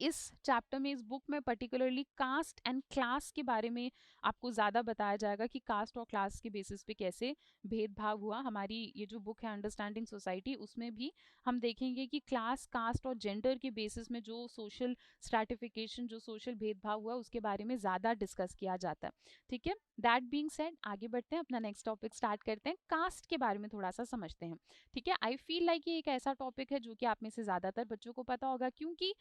इस चैप्टर में, इस बुक में पर्टिकुलरली कास्ट एंड क्लास के बारे में आपको ज़्यादा बताया जाएगा कि कास्ट और क्लास के बेसिस पे कैसे भेदभाव हुआ। हमारी ये जो बुक है अंडरस्टैंडिंग सोसाइटी, उसमें भी हम देखेंगे कि क्लास, कास्ट और जेंडर के बेसिस में जो सोशल स्ट्रैटिफिकेशन, जो सोशल भेदभाव हुआ, उसके बारे में ज़्यादा डिस्कस किया जाता है, ठीक है। दैट बीइंग सेड, आगे बढ़ते हैं, अपना नेक्स्ट टॉपिक स्टार्ट करते हैं। कास्ट के बारे में थोड़ा सा समझते हैं, ठीक है। आई फील लाइक ये एक ऐसा टॉपिक है जो कि आप में से ज़्यादातर बच्चों को पता होगा, क्योंकि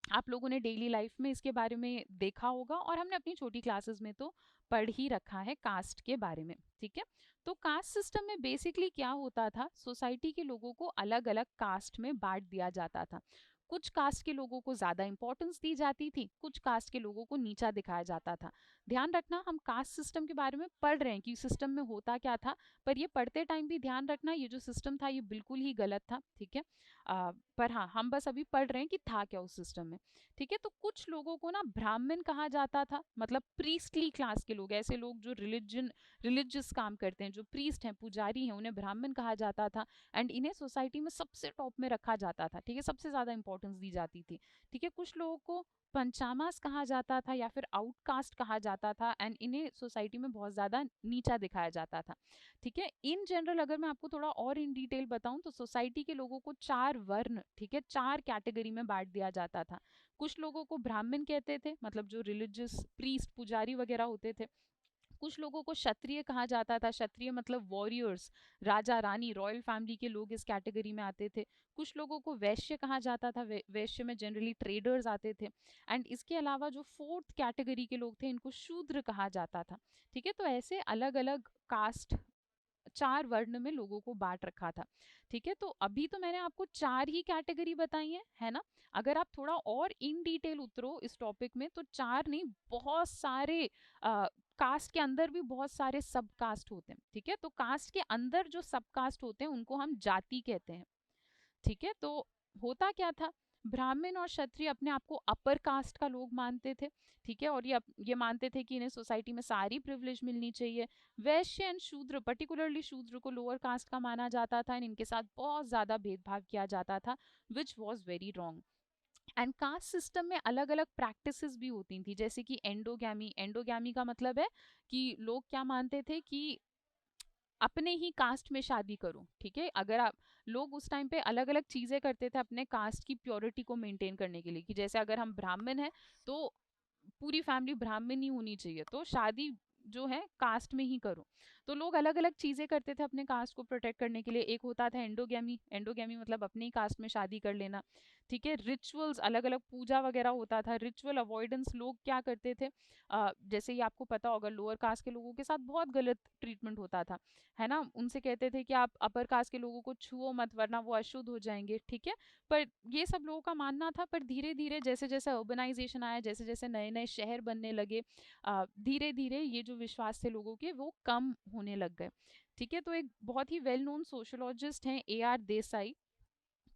आप लोगों ने डेली लाइफ में इसके बारे में देखा होगा और हमने अपनी छोटी क्लासेस में तो पढ़ ही रखा है कास्ट के बारे में, ठीक है। तो कास्ट सिस्टम में बेसिकली क्या होता था, सोसाइटी के लोगों को अलग अलग कास्ट में बांट दिया जाता था। कुछ कास्ट के लोगों को ज़्यादा इंपॉर्टेंस दी जाती थी, कुछ कास्ट के लोगों को नीचा दिखाया जाता था। ध्यान रखना, हम कास्ट सिस्टम के बारे में पढ़ रहे हैं कि सिस्टम में होता क्या था, पर ये पढ़ते टाइम भी ध्यान रखना, ये जो सिस्टम था ये बिल्कुल ही गलत था, ठीक है। पर हाँ, हम बस अभी पढ़ रहे हैं कि था क्या उस सिस्टम में, ठीक है। तो कुछ लोगों को ना ब्राह्मण कहा जाता था, मतलब प्रीस्टली क्लास के लोग, ऐसे लोग जो रिलीजियस काम करते हैं, जो प्रीस्ट हैं, पुजारी हैं, उन्हें ब्राह्मण कहा जाता था। एंड इन्हें सोसाइटी में सबसे टॉप में रखा जाता था, ठीक है, सबसे ज्यादा इंपॉर्टेंस दी जाती थी, ठीक है। कुछ लोगों को पंचामास कहा जाता था या फिर आउटकास्ट कहा जाता था, एंड इन्हें सोसाइटी में बहुत ज्यादा नीचा दिखाया जाता था, ठीक है। इन जनरल अगर मैं आपको थोड़ा और इन डिटेल बताऊं तो सोसाइटी के लोगों को 4 वर्ण, ठीक है, 4 कैटेगरी में बांट दिया जाता था। कुछ लोगों को ब्राह्मण कहते थे, मतलब जो रिलीजियस प्रीस्ट, पुजारी वगैरह होते थे। कुछ लोगों को क्षत्रिय कहा जाता था, क्षत्रिय मतलब warriors, Raja Rani, royal family के लोग इस कैटेगरी में आते थे। कुछ लोगों को वैश्य कहा जाता था, वैश्य में जनरली ट्रेडर्स आते थे। एंड इसके अलावा जो फोर्थ कैटेगरी के लोग थे, इनको शूद्र कहा जाता था, ठीक है। तो ऐसे अलग अलग कास्ट, 4 वर्ण में लोगों को बांट रखा था, ठीक है। तो अभी तो मैंने आपको 4 ही कैटेगरी बताई है ना। अगर आप थोड़ा और इन डिटेल उतरो इस टॉपिक में तो 4 नहीं, बहुत सारे कास्ट के अंदर भी बहुत सारे सब कास्ट होते हैं, ठीक है। तो कास्ट के अंदर जो सब कास्ट होते हैं उनको हम जाति कहते हैं, ठीक है। तो होता क्या था, ब्राह्मण और क्षत्रिय अपने आप को अपर कास्ट का लोग मानते थे, ठीक है, और ये मानते थे कि इन्हें सोसाइटी में सारी प्रिविलेज मिलनी चाहिए। वैश्य एंड शूद्र, पर्टिकुलरली शूद्र को लोअर कास्ट का माना जाता था, एंड इनके साथ बहुत ज्यादा भेदभाव किया जाता था, which was very wrong. And caste system में अलग अलग प्रैक्टिसेस भी होती थी, जैसे कि एंडोगैमी। एंडोगैमी का मतलब है कि लोग क्या मानते थे कि अपने ही कास्ट में शादी करो, ठीक है। अगर आप, लोग उस टाइम पे अलग अलग चीजें करते थे अपने कास्ट की प्योरिटी को मेंटेन करने के लिए, कि जैसे अगर हम ब्राह्मण हैं तो पूरी फैमिली ब्राह्मण ही होनी चाहिए, तो शादी जो है कास्ट में ही करो। तो लोग अलग अलग चीजें करते थे अपने कास्ट को प्रोटेक्ट करने के लिए। एक होता था एंडोगैमी, एंडोगैमी मतलब अपने ही कास्ट में शादी कर लेना, ठीक है। रिचुअल्स, अलग अलग पूजा वगैरह होता था, रिचुअल अवॉइडेंस। लोग क्या करते थे, जैसे ये आपको पता होगा, लोअर कास्ट के लोगों के साथ बहुत गलत ट्रीटमेंट होता था, है ना। उनसे कहते थे कि आप अपर कास्ट के लोगों को छुओ मत वरना वो अशुद्ध हो जाएंगे, ठीक है। पर ये सब लोगों का मानना था, पर धीरे धीरे जैसे जैसे अर्बनाइजेशन आया, जैसे जैसे नए नए शहर बनने लगे, धीरे धीरे ये जो विश्वास थे लोगों के वो कम होने लग गए, ठीक है। तो एक बहुत ही वेल नोन सोशोलॉजिस्ट हैं AR देसाई,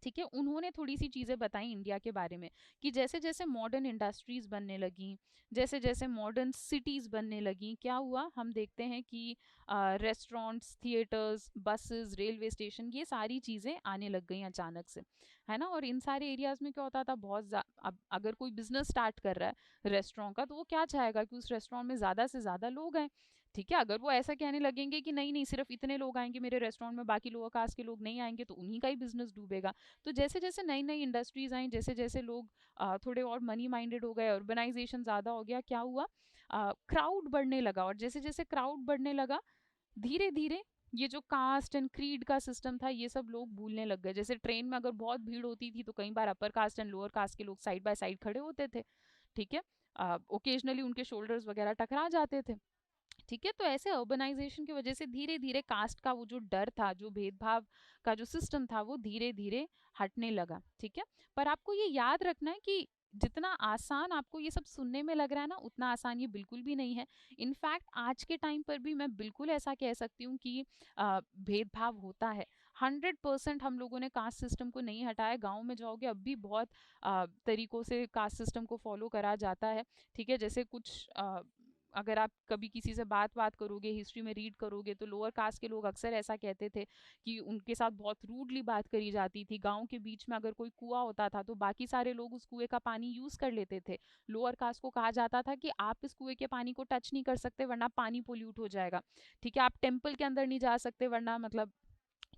ठीक है, उन्होंने थोड़ी सी चीज़ें बताई इंडिया के बारे में, कि जैसे जैसे मॉडर्न इंडस्ट्रीज बनने लगी, जैसे जैसे मॉडर्न सिटीज बनने लगी, क्या हुआ, हम देखते हैं कि restaurants, theatres, buses, railway station, ये सारी चीज़ें आने लग गई अचानक से, है ना। और इन सारे एरियाज में क्या होता था, अब अगर कोई बिजनेस स्टार्ट कर रहा है रेस्टोरेंट का, तो वो क्या चाहेगा कि उस रेस्टोरेंट में ज़्यादा से ज़्यादा लोग आए, ठीक है। अगर वो ऐसा कहने लगेंगे कि नहीं नहीं, सिर्फ इतने लोग आएंगे मेरे रेस्टोरेंट में, बाकी लोअर कास्ट के लोग नहीं आएंगे, तो उन्हीं का ही बिजनेस डूबेगा। तो जैसे जैसे नई नई इंडस्ट्रीज आई, जैसे जैसे लोग थोड़े और मनी माइंडेड हो गए, अर्बनाइजेशन ज़्यादा हो गया, क्या हुआ, क्राउड बढ़ने लगा। और जैसे जैसे क्राउड बढ़ने लगा, धीरे धीरे ये जो कास्ट एंड क्रीड का सिस्टम था ये सब लोग भूलने लग गए। जैसे ट्रेन में अगर बहुत भीड़ होती थी तो कई बार upper caste and lower caste के लोग साइड बाय साइड खड़े होते थे, ठीक है। ओकेजनली उनके शोल्डर्स वगैरह टकरा जाते थे, ठीक है। तो ऐसे अर्बनाइजेशन की वजह से धीरे धीरे कास्ट का वो जो डर था, जो भेदभाव का जो सिस्टम था, वो धीरे धीरे हटने लगा। ठीक है। पर आपको ये याद रखना है कि जितना आसान आपको ये सब सुनने में लग रहा है ना, उतना आसान ये बिल्कुल भी नहीं है। इनफैक्ट आज के टाइम पर भी मैं बिल्कुल ऐसा कह सकती हूँ कि भेदभाव होता है। 100% हम लोगों ने कास्ट सिस्टम को नहीं हटाया। गांव में जाओगे अब भी बहुत तरीकों से कास्ट सिस्टम को फॉलो करा जाता है। ठीक है। जैसे कुछ अगर आप कभी किसी से बात करोगे, हिस्ट्री में रीड करोगे, तो लोअर कास्ट के लोग अक्सर ऐसा कहते थे कि उनके साथ बहुत रूडली बात करी जाती थी। गांव के बीच में अगर कोई कुआं होता था तो बाकी सारे लोग उस कुएं का पानी यूज कर लेते थे। लोअर कास्ट को कहा जाता था कि आप इस कुएं के पानी को टच नहीं कर सकते वरना पानी पोल्यूट हो जाएगा। ठीक है। आप टेम्पल के अंदर नहीं जा सकते वरना मतलब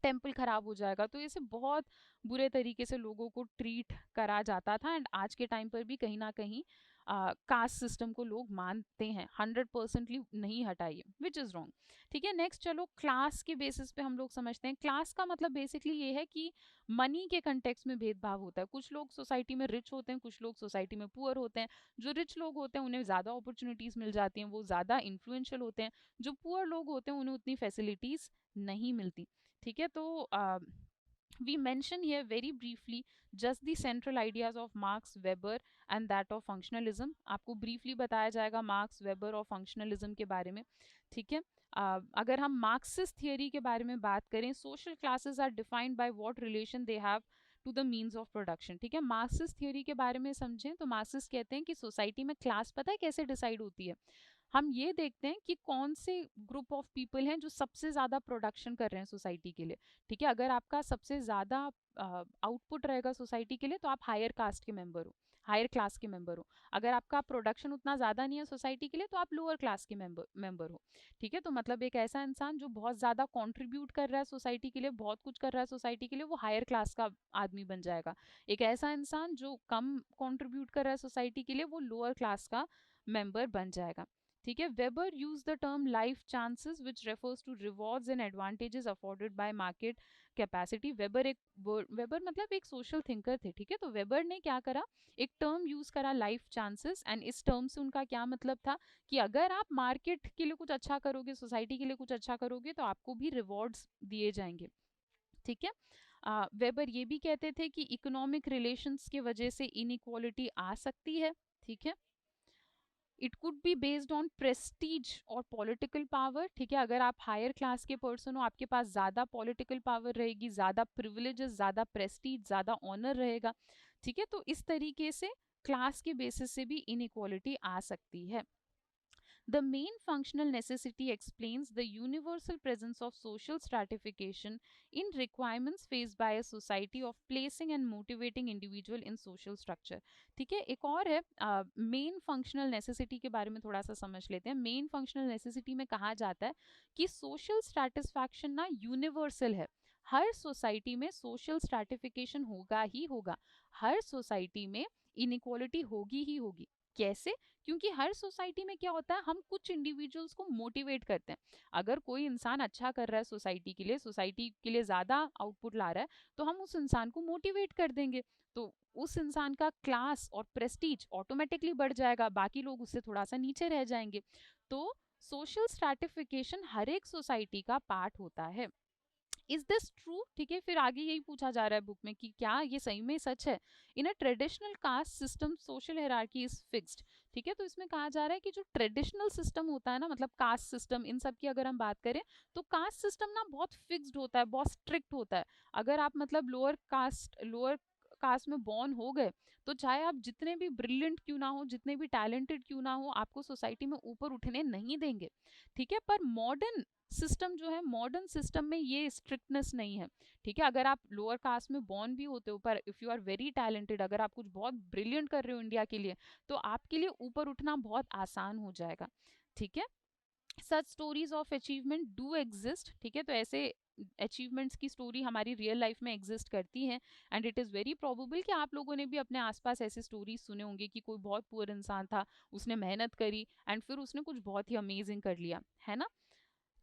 टेम्पल खराब हो जाएगा। तो ऐसे बहुत बुरे तरीके से लोगों को ट्रीट करा जाता था। एंड आज के टाइम पर भी कहीं ना कहीं कास्ट सिस्टम को लोग मानते हैं। 100%ली नहीं हटाइए, विच इज़ रॉन्ग। ठीक है। नेक्स्ट चलो, क्लास के बेसिस पे हम लोग समझते हैं। क्लास का मतलब बेसिकली ये है कि मनी के कंटेक्स्ट में भेदभाव होता है। कुछ लोग सोसाइटी में रिच होते हैं, कुछ लोग सोसाइटी में पुअर होते हैं। जो रिच लोग होते हैं उन्हें ज़्यादा अपॉर्चुनिटीज़ मिल जाती हैं, वो ज़्यादा इन्फ्लुएंशियल होते हैं। जो पुअर लोग होते हैं उन्हें उतनी फैसिलिटीज़ नहीं मिलती। ठीक है। तो we mention here very briefly just the central ideas of Marx, Weber and that of functionalism. आपको briefly बताया जाएगा मार्क्स, वेबर और फंक्शनलिज्म के बारे में। ठीक है। अगर हम मार्क्सिस्ट थियोरी के बारे में बात करें, social classes are defined by what relation they have to the means of production. ठीक है। मार्क्सिस्ट थियोरी के बारे में समझें तो मार्क्सिस्ट कहते हैं कि सोसाइटी में क्लास पता है कैसे डिसाइड होती है। हम ये देखते हैं कि कौन से ग्रुप ऑफ पीपल हैं जो सबसे ज़्यादा प्रोडक्शन कर रहे हैं सोसाइटी के लिए। ठीक है। अगर आपका सबसे ज़्यादा आउटपुट रहेगा सोसाइटी के लिए तो आप हायर कास्ट के मेंबर हो, हायर क्लास के मेंबर हो। अगर आपका प्रोडक्शन उतना ज़्यादा नहीं है सोसाइटी के लिए तो आप लोअर क्लास के मेंबर हो। ठीक है। तो मतलब एक ऐसा इंसान जो बहुत ज़्यादा कंट्रीब्यूट कर रहा है सोसाइटी के लिए, बहुत कुछ कर रहा है सोसाइटी के लिए, वो हायर क्लास का आदमी बन जाएगा। एक ऐसा इंसान जो कम कंट्रीब्यूट कर रहा है सोसाइटी के लिए, वो लोअर क्लास का मेंबर बन जाएगा। ठीक है। Weber use the term life chances which refers to rewards and advantages afforded by market capacity. Weber मतलब एक सोशल थिंकर थे। ठीक है। तो वेबर ने क्या करा, एक टर्म यूज करा लाइफ चांसेस। एंड इस टर्म से उनका क्या मतलब था कि अगर आप मार्केट के लिए कुछ अच्छा करोगे, सोसाइटी के लिए कुछ अच्छा करोगे, तो आपको भी रिवॉर्ड्स दिए जाएंगे। ठीक है। वेबर ये भी कहते थे कि इकोनॉमिक रिलेशंस की वजह से इनइक्वालिटी आ सकती है। ठीक है। It could be based on Prestige और पॉलिटिकल पावर। ठीक है। अगर आप हायर क्लास के पर्सन हो, आपके पास ज़्यादा पॉलिटिकल पावर रहेगी, ज़्यादा प्रिविलेजेस, ज़्यादा प्रेस्टीज, ज़्यादा ऑनर रहेगा। ठीक है। तो इस तरीके से क्लास के बेसिस से भी इनइक्वालिटी आ सकती है। The main functional necessity explains the universal presence of social stratification in requirements faced by a society of placing and motivating individual in social structure. ठीक है। एक और है मेन फंक्शनल नेसेसिटी के बारे में थोड़ा सा समझ लेते हैं। मेन फंक्शनल नेसेसिटी में कहा जाता है कि सोशल स्ट्रैटिस्फैक्शन ना यूनिवर्सल है। हर सोसाइटी में सोशल स्ट्रैटिफिकेशन होगा ही होगा। हर सोसाइटी में इनइक्वालिटी होगी ही होगी। कैसे? क्योंकि हर सोसाइटी में क्या होता है, हम कुछ इंडिविजुअल्स को मोटिवेट करते हैं। अगर कोई इंसान अच्छा कर रहा है सोसाइटी के लिए, सोसाइटी के लिए ज़्यादा आउटपुट ला रहा है, तो हम उस इंसान को मोटिवेट कर देंगे। तो उस इंसान का क्लास और प्रेस्टीज ऑटोमेटिकली बढ़ जाएगा, बाकी लोग उससे थोड़ा सा नीचे रह जाएंगे। तो सोशल स्ट्रैटिफिकेशन हर एक सोसाइटी का पार्ट होता है। Is this true? ठीक है। फिर आगे यही पूछा जा रहा है बुक में कि क्या ये सही में सच है। In a traditional caste system social hierarchy is fixed. ठीक है। तो इसमें कहा जा रहा है कि जो ट्रेडिशनल सिस्टम होता है ना, मतलब कास्ट सिस्टम, इन सब की अगर हम बात करें तो कास्ट सिस्टम ना बहुत फिक्स्ड होता है, बहुत स्ट्रिक्ट होता है। अगर आप मतलब लोअर कास्ट में बॉर्न हो गए, तो चाहे आप जितने भी ब्रिलियंट क्यों ना हो, जितने भी टैलेंटेड क्यों ना हो, आपको सोसाइटी में ऊपर उठने नहीं देंगे। ठीक है। पर मॉडर्न सिस्टम जो है, मॉडर्न सिस्टम में ये स्ट्रिक्टनेस नहीं है। ठीक है। अगर आप लोअर कास्ट में बॉर्न भी होते हो, पर if you are very talented, अगर आप कुछ बहुत ब्रिलियंट कर रहे हो इंडिया के लिए, तो आपके लिए ऊपर उठना बहुत आसान हो जाएगा। ठीक है। Such stories of achievement do exist. ठीक है। तो ऐसे अचीवमेंट्स की स्टोरी हमारी रियल लाइफ में एग्जिस्ट करती हैं। And it is very probable कि आप लोगों ने भी अपने आसपास ऐसे स्टोरीज सुने होंगे कि कोई बहुत पुअर इंसान था, उसने मेहनत करी एंड फिर उसने कुछ बहुत ही अमेजिंग कर लिया, है ना।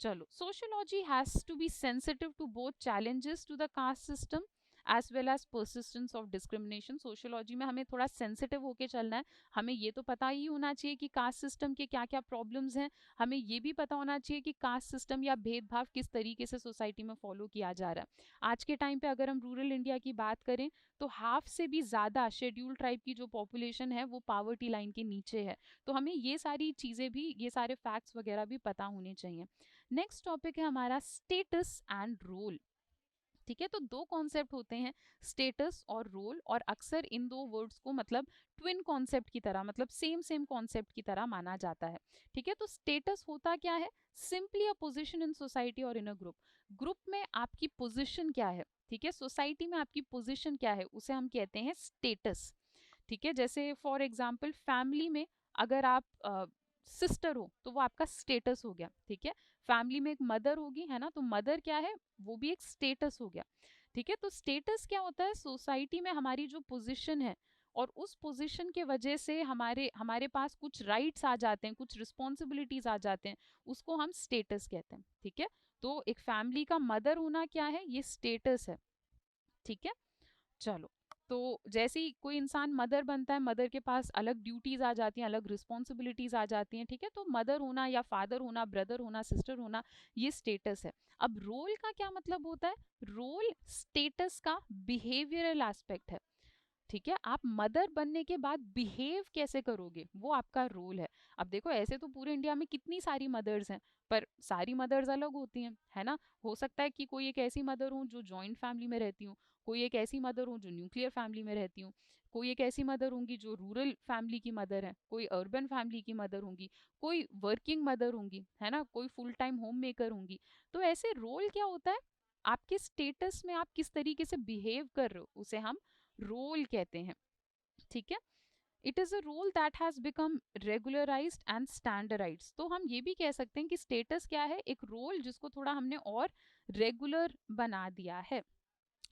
चलो, sociology has to be sensitive to both challenges to the caste system as well as persistence of discrimination. Sociology में हमें थोड़ा सेंसिटिव होके चलना है, हमें ये तो पता ही होना चाहिए कि कास्ट सिस्टम के क्या क्या प्रॉब्लम्स हैं, हमें ये भी पता होना चाहिए कि कास्ट सिस्टम या भेदभाव किस तरीके से सोसाइटी में फॉलो किया जा रहा है। आज के टाइम पे अगर हम रूरल इंडिया की बात करें तो हाफ से भी ज़्यादा शेड्यूल ट्राइब की जो पॉपुलेशन है वो पावर्टी लाइन के नीचे है। तो हमें ये सारी चीज़ें भी, ये सारे फैक्ट्स वगैरह भी पता होने चाहिए। नेक्स्ट टॉपिक है हमारा स्टेटस एंड रोल। ठीक है, तो दो कॉन्सेप्ट होते हैं, स्टेटस और रोल, और अक्सर इन दो वर्ड्स को मतलब ट्विन कॉन्सेप्ट की तरह, मतलब सेम सेम कॉन्सेप्ट की तरह माना जाता है। ठीक है, तो स्टेटस होता क्या है, simply a position in society और इन अ ग्रुप। ग्रुप में आपकी पोजीशन क्या है, ठीक है, सोसाइटी में आपकी पोजीशन क्या है, उसे हम कहते हैं स्टेटस। ठीक है, जैसे फॉर एग्जाम्पल फैमिली में अगर आप सिस्टर हो तो वो आपका स्टेटस हो गया। ठीक है, फैमिली में एक मदर होगी, है ना, तो मदर क्या है, वो भी एक स्टेटस हो गया। ठीक है, तो स्टेटस क्या होता है, सोसाइटी में हमारी जो पोजीशन है और उस पोजीशन के वजह से हमारे हमारे पास कुछ राइट्स आ जाते हैं, कुछ रिस्पॉन्सिबिलिटीज आ जाते हैं, उसको हम स्टेटस कहते हैं। ठीक है, तो एक फैमिली का मदर होना क्या है, ये स्टेटस है। ठीक है, चलो, तो जैसे ही कोई इंसान मदर बनता है, मदर के पास अलग ड्यूटीज आ जाती हैं, अलग रिस्पॉन्सिबिलिटीज आ जाती हैं। ठीक है, तो मदर होना या फादर होना, ब्रदर होना, सिस्टर होना, ये स्टेटस है। अब रोल का क्या मतलब होता है, रोल स्टेटस का बिहेवियरल एस्पेक्ट है। ठीक है, आप मदर बनने के बाद बिहेव कैसे करोगे वो आपका रोल है। अब देखो, ऐसे तो पूरे इंडिया में कितनी सारी मदर्स हैं, पर सारी मदर्स अलग होती हैं, है ना। हो सकता है कि कोई एक ऐसी मदर हो जो जॉइंट फैमिली में रहती हूँ, कोई एक ऐसी मदर हो जो न्यूक्लियर फैमिली में रहती हूँ, कोई एक ऐसी मदर होंगी जो रूरल फैमिली की मदर है, कोई अर्बन फैमिली की मदर होंगी, कोई वर्किंग मदर होंगी, है ना, कोई फुल टाइम होम मेकर होंगी। तो ऐसे रोल क्या होता है, आपके स्टेटस में आप किस तरीके से बिहेव कर रहे हो उसे हम रोल कहते हैं। ठीक है, it is a role that has become regularised and standardised. तो हम ये भी कह सकते हैं कि स्टेटस क्या है, एक रोल जिसको थोड़ा हमने और रेगुलर बना दिया है।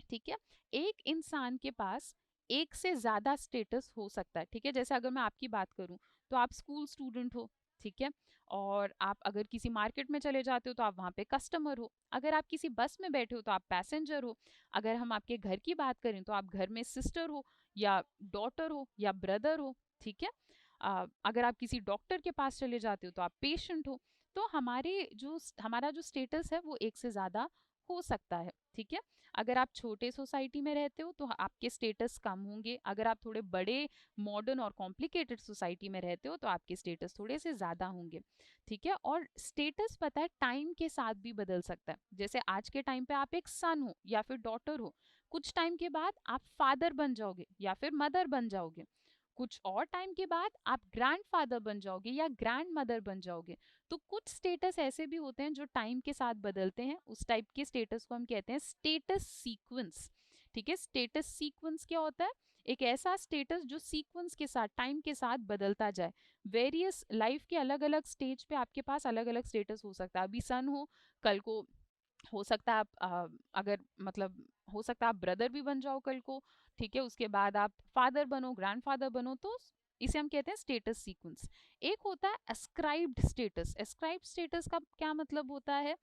ठीक है, एक इंसान के पास एक से ज्यादा स्टेटस हो सकता है। ठीक है, जैसे अगर मैं आपकी बात करूं तो आप स्कूल स्टूडेंट हो, ठीक है, और आप अगर किसी मार्केट में चले जाते हो तो आप वहाँ पे कस्टमर हो, अगर आप किसी बस में बैठे हो तो आप पैसेंजर हो, अगर हम आपके घर की बात करें तो आप घर में सिस्टर हो या डॉटर हो या ब्रदर हो। ठीक है, अगर आप किसी डॉक्टर के पास चले जाते हो तो आप पेशेंट हो। तो हमारा जो स्टेटस है वो एक से ज्यादा हो सकता है। ठीक है, अगर आप छोटे सोसाइटी में रहते हो तो आपके स्टेटस कम होंगे, अगर आप थोड़े बड़े मॉडर्न और कॉम्प्लिकेटेड सोसाइटी में रहते हो तो आपके स्टेटस थोड़े से ज़्यादा होंगे। ठीक है, और स्टेटस पता है टाइम के साथ भी बदल सकता है। जैसे आज के टाइम पे आप एक सन हो या फिर डॉटर हो, कुछ टाइम के बाद आप फादर बन जाओगे या फिर मदर बन जाओगे, कुछ और टाइम के बाद आप ग्रैंडफादर बन जाओगे या ग्रैंड मदर बन जाओगे। तो कुछ स्टेटस ऐसे भी होते हैं जो टाइम के साथ बदलते हैं, उस टाइप के स्टेटस को हम कहते हैं स्टेटस सीक्वेंस। ठीक है, स्टेटस सीक्वेंस क्या होता है, एक ऐसा स्टेटस जो सीक्वेंस के साथ, टाइम के साथ बदलता जाए। वेरियस लाइफ के अलग अलग स्टेज पे आपके पास अलग अलग स्टेटस हो सकता है। अभी सन हो, कल को हो सकता है आप अगर मतलब हो सकता है आप ब्रदर भी बन जाओ कल को। ठीक है, उसके बाद आप फादर बनो, ग्रैंडफादर बनो, तो इसे हम कहते हैं स्टेटस सीक्वेंस। एक होता है एस्क्राइब्ड स्टेटस। एस्क्राइब्ड स्टेटस का क्या मतलब होता है,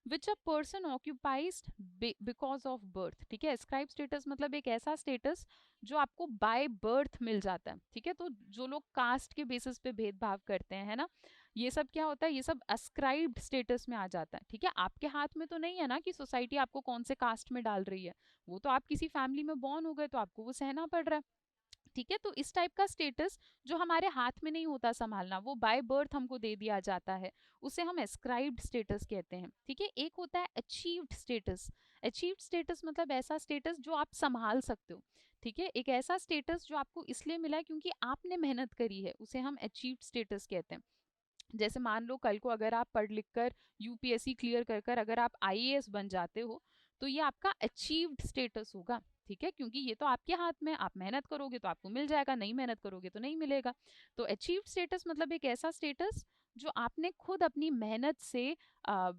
which a person occupies because of birth. ठीक है, एस्क्राइब स्टेटस मतलब एक ऐसा स्टेटस जो आपको बाय बर्थ मिल जाता है। ठीक है, तो जो लोग कास्ट के बेसिस पे भेदभाव करते हैं, है ना, ये सब क्या होता है, ये सब अस्क्राइब्ड स्टेटस में आ जाता है। ठीक है, आपके हाथ में तो नहीं है ना कि सोसाइटी आपको कौन से कास्ट में डाल रही है, वो तो आप किसी फैमिली में बॉर्न हो गए तो आपको वो सहना पड़ रहा है। ठीक है, तो इस टाइप का स्टेटस जो हमारे हाथ में नहीं होता संभालना, वो बाय बर्थ हमको दे दिया जाता है, उसे हम एस्क्राइब्ड स्टेटस कहते हैं। ठीक है, एक होता है अचीव्ड स्टेटस। अचीव्ड स्टेटस मतलब ऐसा स्टेटस जो आप संभाल सकते हो। ठीक है, एक ऐसा स्टेटस जो आपको इसलिए मिला है क्योंकि आपने मेहनत करी है, उसे हम अचीव्ड स्टेटस कहते हैं। जैसे मान लो कल को अगर आप पढ़ लिख कर यूपीएससी क्लियर कर कर अगर आप आईएएस बन जाते हो, तो ये आपका अचीव्ड स्टेटस होगा। ठीक है, क्योंकि ये तो आपके हाथ में, आप मेहनत करोगे तो आपको मिल जाएगा, नहीं मेहनत करोगे तो नहीं मिलेगा। तो अचीव्ड स्टेटस मतलब एक ऐसा स्टेटस जो आपने खुद अपनी मेहनत से आ,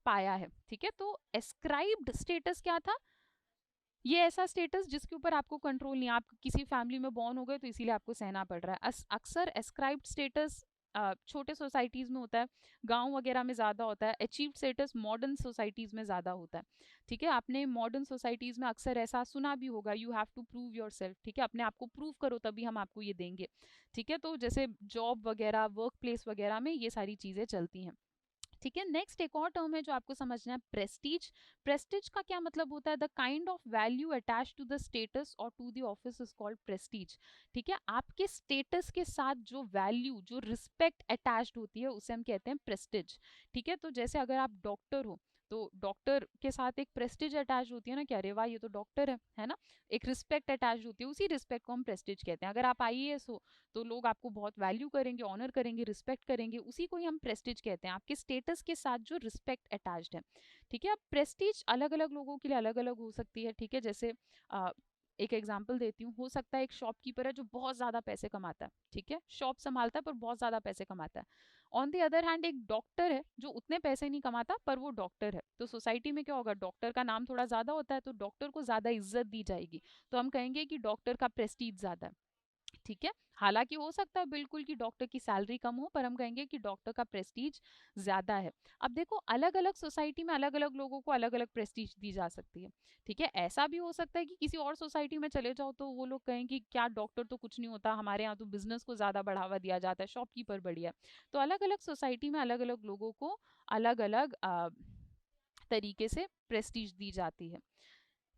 पाया है। ठीक है, तो एस्क्राइब्ड स्टेटस क्या था, ये ऐसा स्टेटस जिसके ऊपर आपको कंट्रोल नहीं, आप किसी फैमिली में बॉर्न हो गए तो इसीलिए आपको सहना पड़ रहा है। अक्सर एस्क्राइब्ड स्टेटस छोटे सोसाइटीज़ में होता है, गाँव वगैरह में ज़्यादा होता है। अचीव्ड स्टेटस मॉडर्न सोसाइटीज़ में ज़्यादा होता है, ठीक है। आपने मॉडर्न सोसाइटीज़ में अक्सर ऐसा सुना भी होगा, you have to prove yourself, ठीक है, अपने आप को प्रूव करो तभी हम आपको ये देंगे, ठीक है। तो जैसे जॉब वगैरह, वर्क प्लेस वगैरह में ये सारी चीज़ें चलती हैं, ठीक है। नेक्स्ट एक और टर्म है जो आपको समझना है, प्रेस्टीज। प्रेस्टीज का क्या मतलब होता है, the kind of value attach to the status और to the office is called prestige, ठीक है। आपके स्टेटस के साथ जो वैल्यू, जो रिस्पेक्ट अटैच्ड होती है उसे हम कहते हैं प्रेस्टीज, ठीक है। तो जैसे अगर आप डॉक्टर हो तो डॉक्टर के साथ एक प्रेस्टीज अटैच होती है ना, कि अरे वाह ये तो डॉक्टर है ना, एक रिस्पेक्ट अटैच होती है, उसी रिस्पेक्ट को हम प्रेस्टीज कहते हैं। अगर आप आईएएस हो तो लोग आपको बहुत वैल्यू करेंगे, ऑनर करेंगे, रिस्पेक्ट करेंगे, उसी को ही हम प्रेस्टीज कहते हैं, आपके स्टेटस के साथ जो रिस्पेक्ट अटैच्ड है, ठीक है। अब प्रेस्टीज अलग अलग लोगों के लिए अलग अलग हो सकती है, ठीक है। जैसे एक एग्जांपल देती हूँ, हो सकता है एक शॉपकीपर है जो बहुत ज़्यादा पैसे कमाता है, ठीक है, शॉप संभालता है पर बहुत ज़्यादा पैसे कमाता है। ऑन द अदर हैंड एक डॉक्टर है जो उतने पैसे नहीं कमाता पर वो डॉक्टर है, तो सोसाइटी में क्या होगा, डॉक्टर का नाम थोड़ा ज़्यादा होता है तो डॉक्टर को ज़्यादा इज्जत दी जाएगी, तो हम कहेंगे कि डॉक्टर का प्रेस्टीज ज़्यादा है, ठीक है। हालांकि हो सकता है बिल्कुल कि डॉक्टर की सैलरी कम हो, पर हम कहेंगे कि डॉक्टर का प्रेस्टीज ज्यादा है। अब देखो अलग अलग सोसाइटी में अलग अलग लोगों को अलग अलग प्रेस्टीज दी जा सकती है, ठीक है। ऐसा भी हो सकता है कि किसी और सोसाइटी में चले जाओ तो वो लोग कहें कि क्या डॉक्टर तो कुछ नहीं होता, हमारे यहाँ तो बिजनेस को ज्यादा बढ़ावा दिया जाता है, शॉपकीपर बढ़िया है। तो अलग अलग सोसाइटी में अलग अलग लोगों को अलग अलग तरीके से प्रेस्टीज दी जाती है,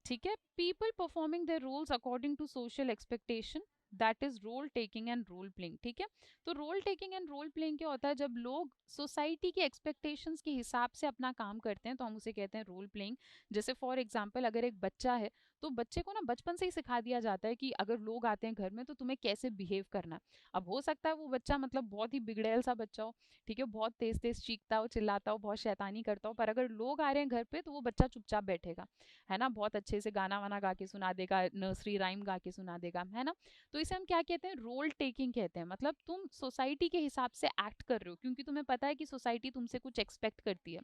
ठीक है। People performing their roles according to social expectation, that is role taking and role playing, ठीक है। तो role taking and role playing क्या होता है, जब लोग सोसाइटी के एक्सपेक्टेशंस के हिसाब से अपना काम करते हैं तो हम उसे कहते हैं रोल प्लेइंग। जैसे फॉर एग्जांपल अगर एक बच्चा है तो बच्चे को ना बचपन से ही सिखा दिया जाता है कि अगर लोग आते हैं घर में तो तुम्हें कैसे बिहेव करना है। अब हो सकता है वो बच्चा मतलब बहुत ही बिगड़ैल सा बच्चा हो, ठीक है, बहुत तेज तेज चीखता हो, चिल्लाता हो, बहुत शैतानी करता हो, पर अगर लोग आ रहे हैं घर पे तो वो बच्चा चुपचाप बैठेगा, है ना, बहुत अच्छे से गाना वाना गा के सुना देगा, नर्सरी राइम गा के सुना देगा, है ना। तो इसे हम क्या कहते हैं, रोल टेकिंग कहते हैं। मतलब तुम सोसाइटी के हिसाब से एक्ट कर रहे हो क्योंकि तुम्हें पता है कि सोसाइटी तुमसे कुछ एक्सपेक्ट करती है,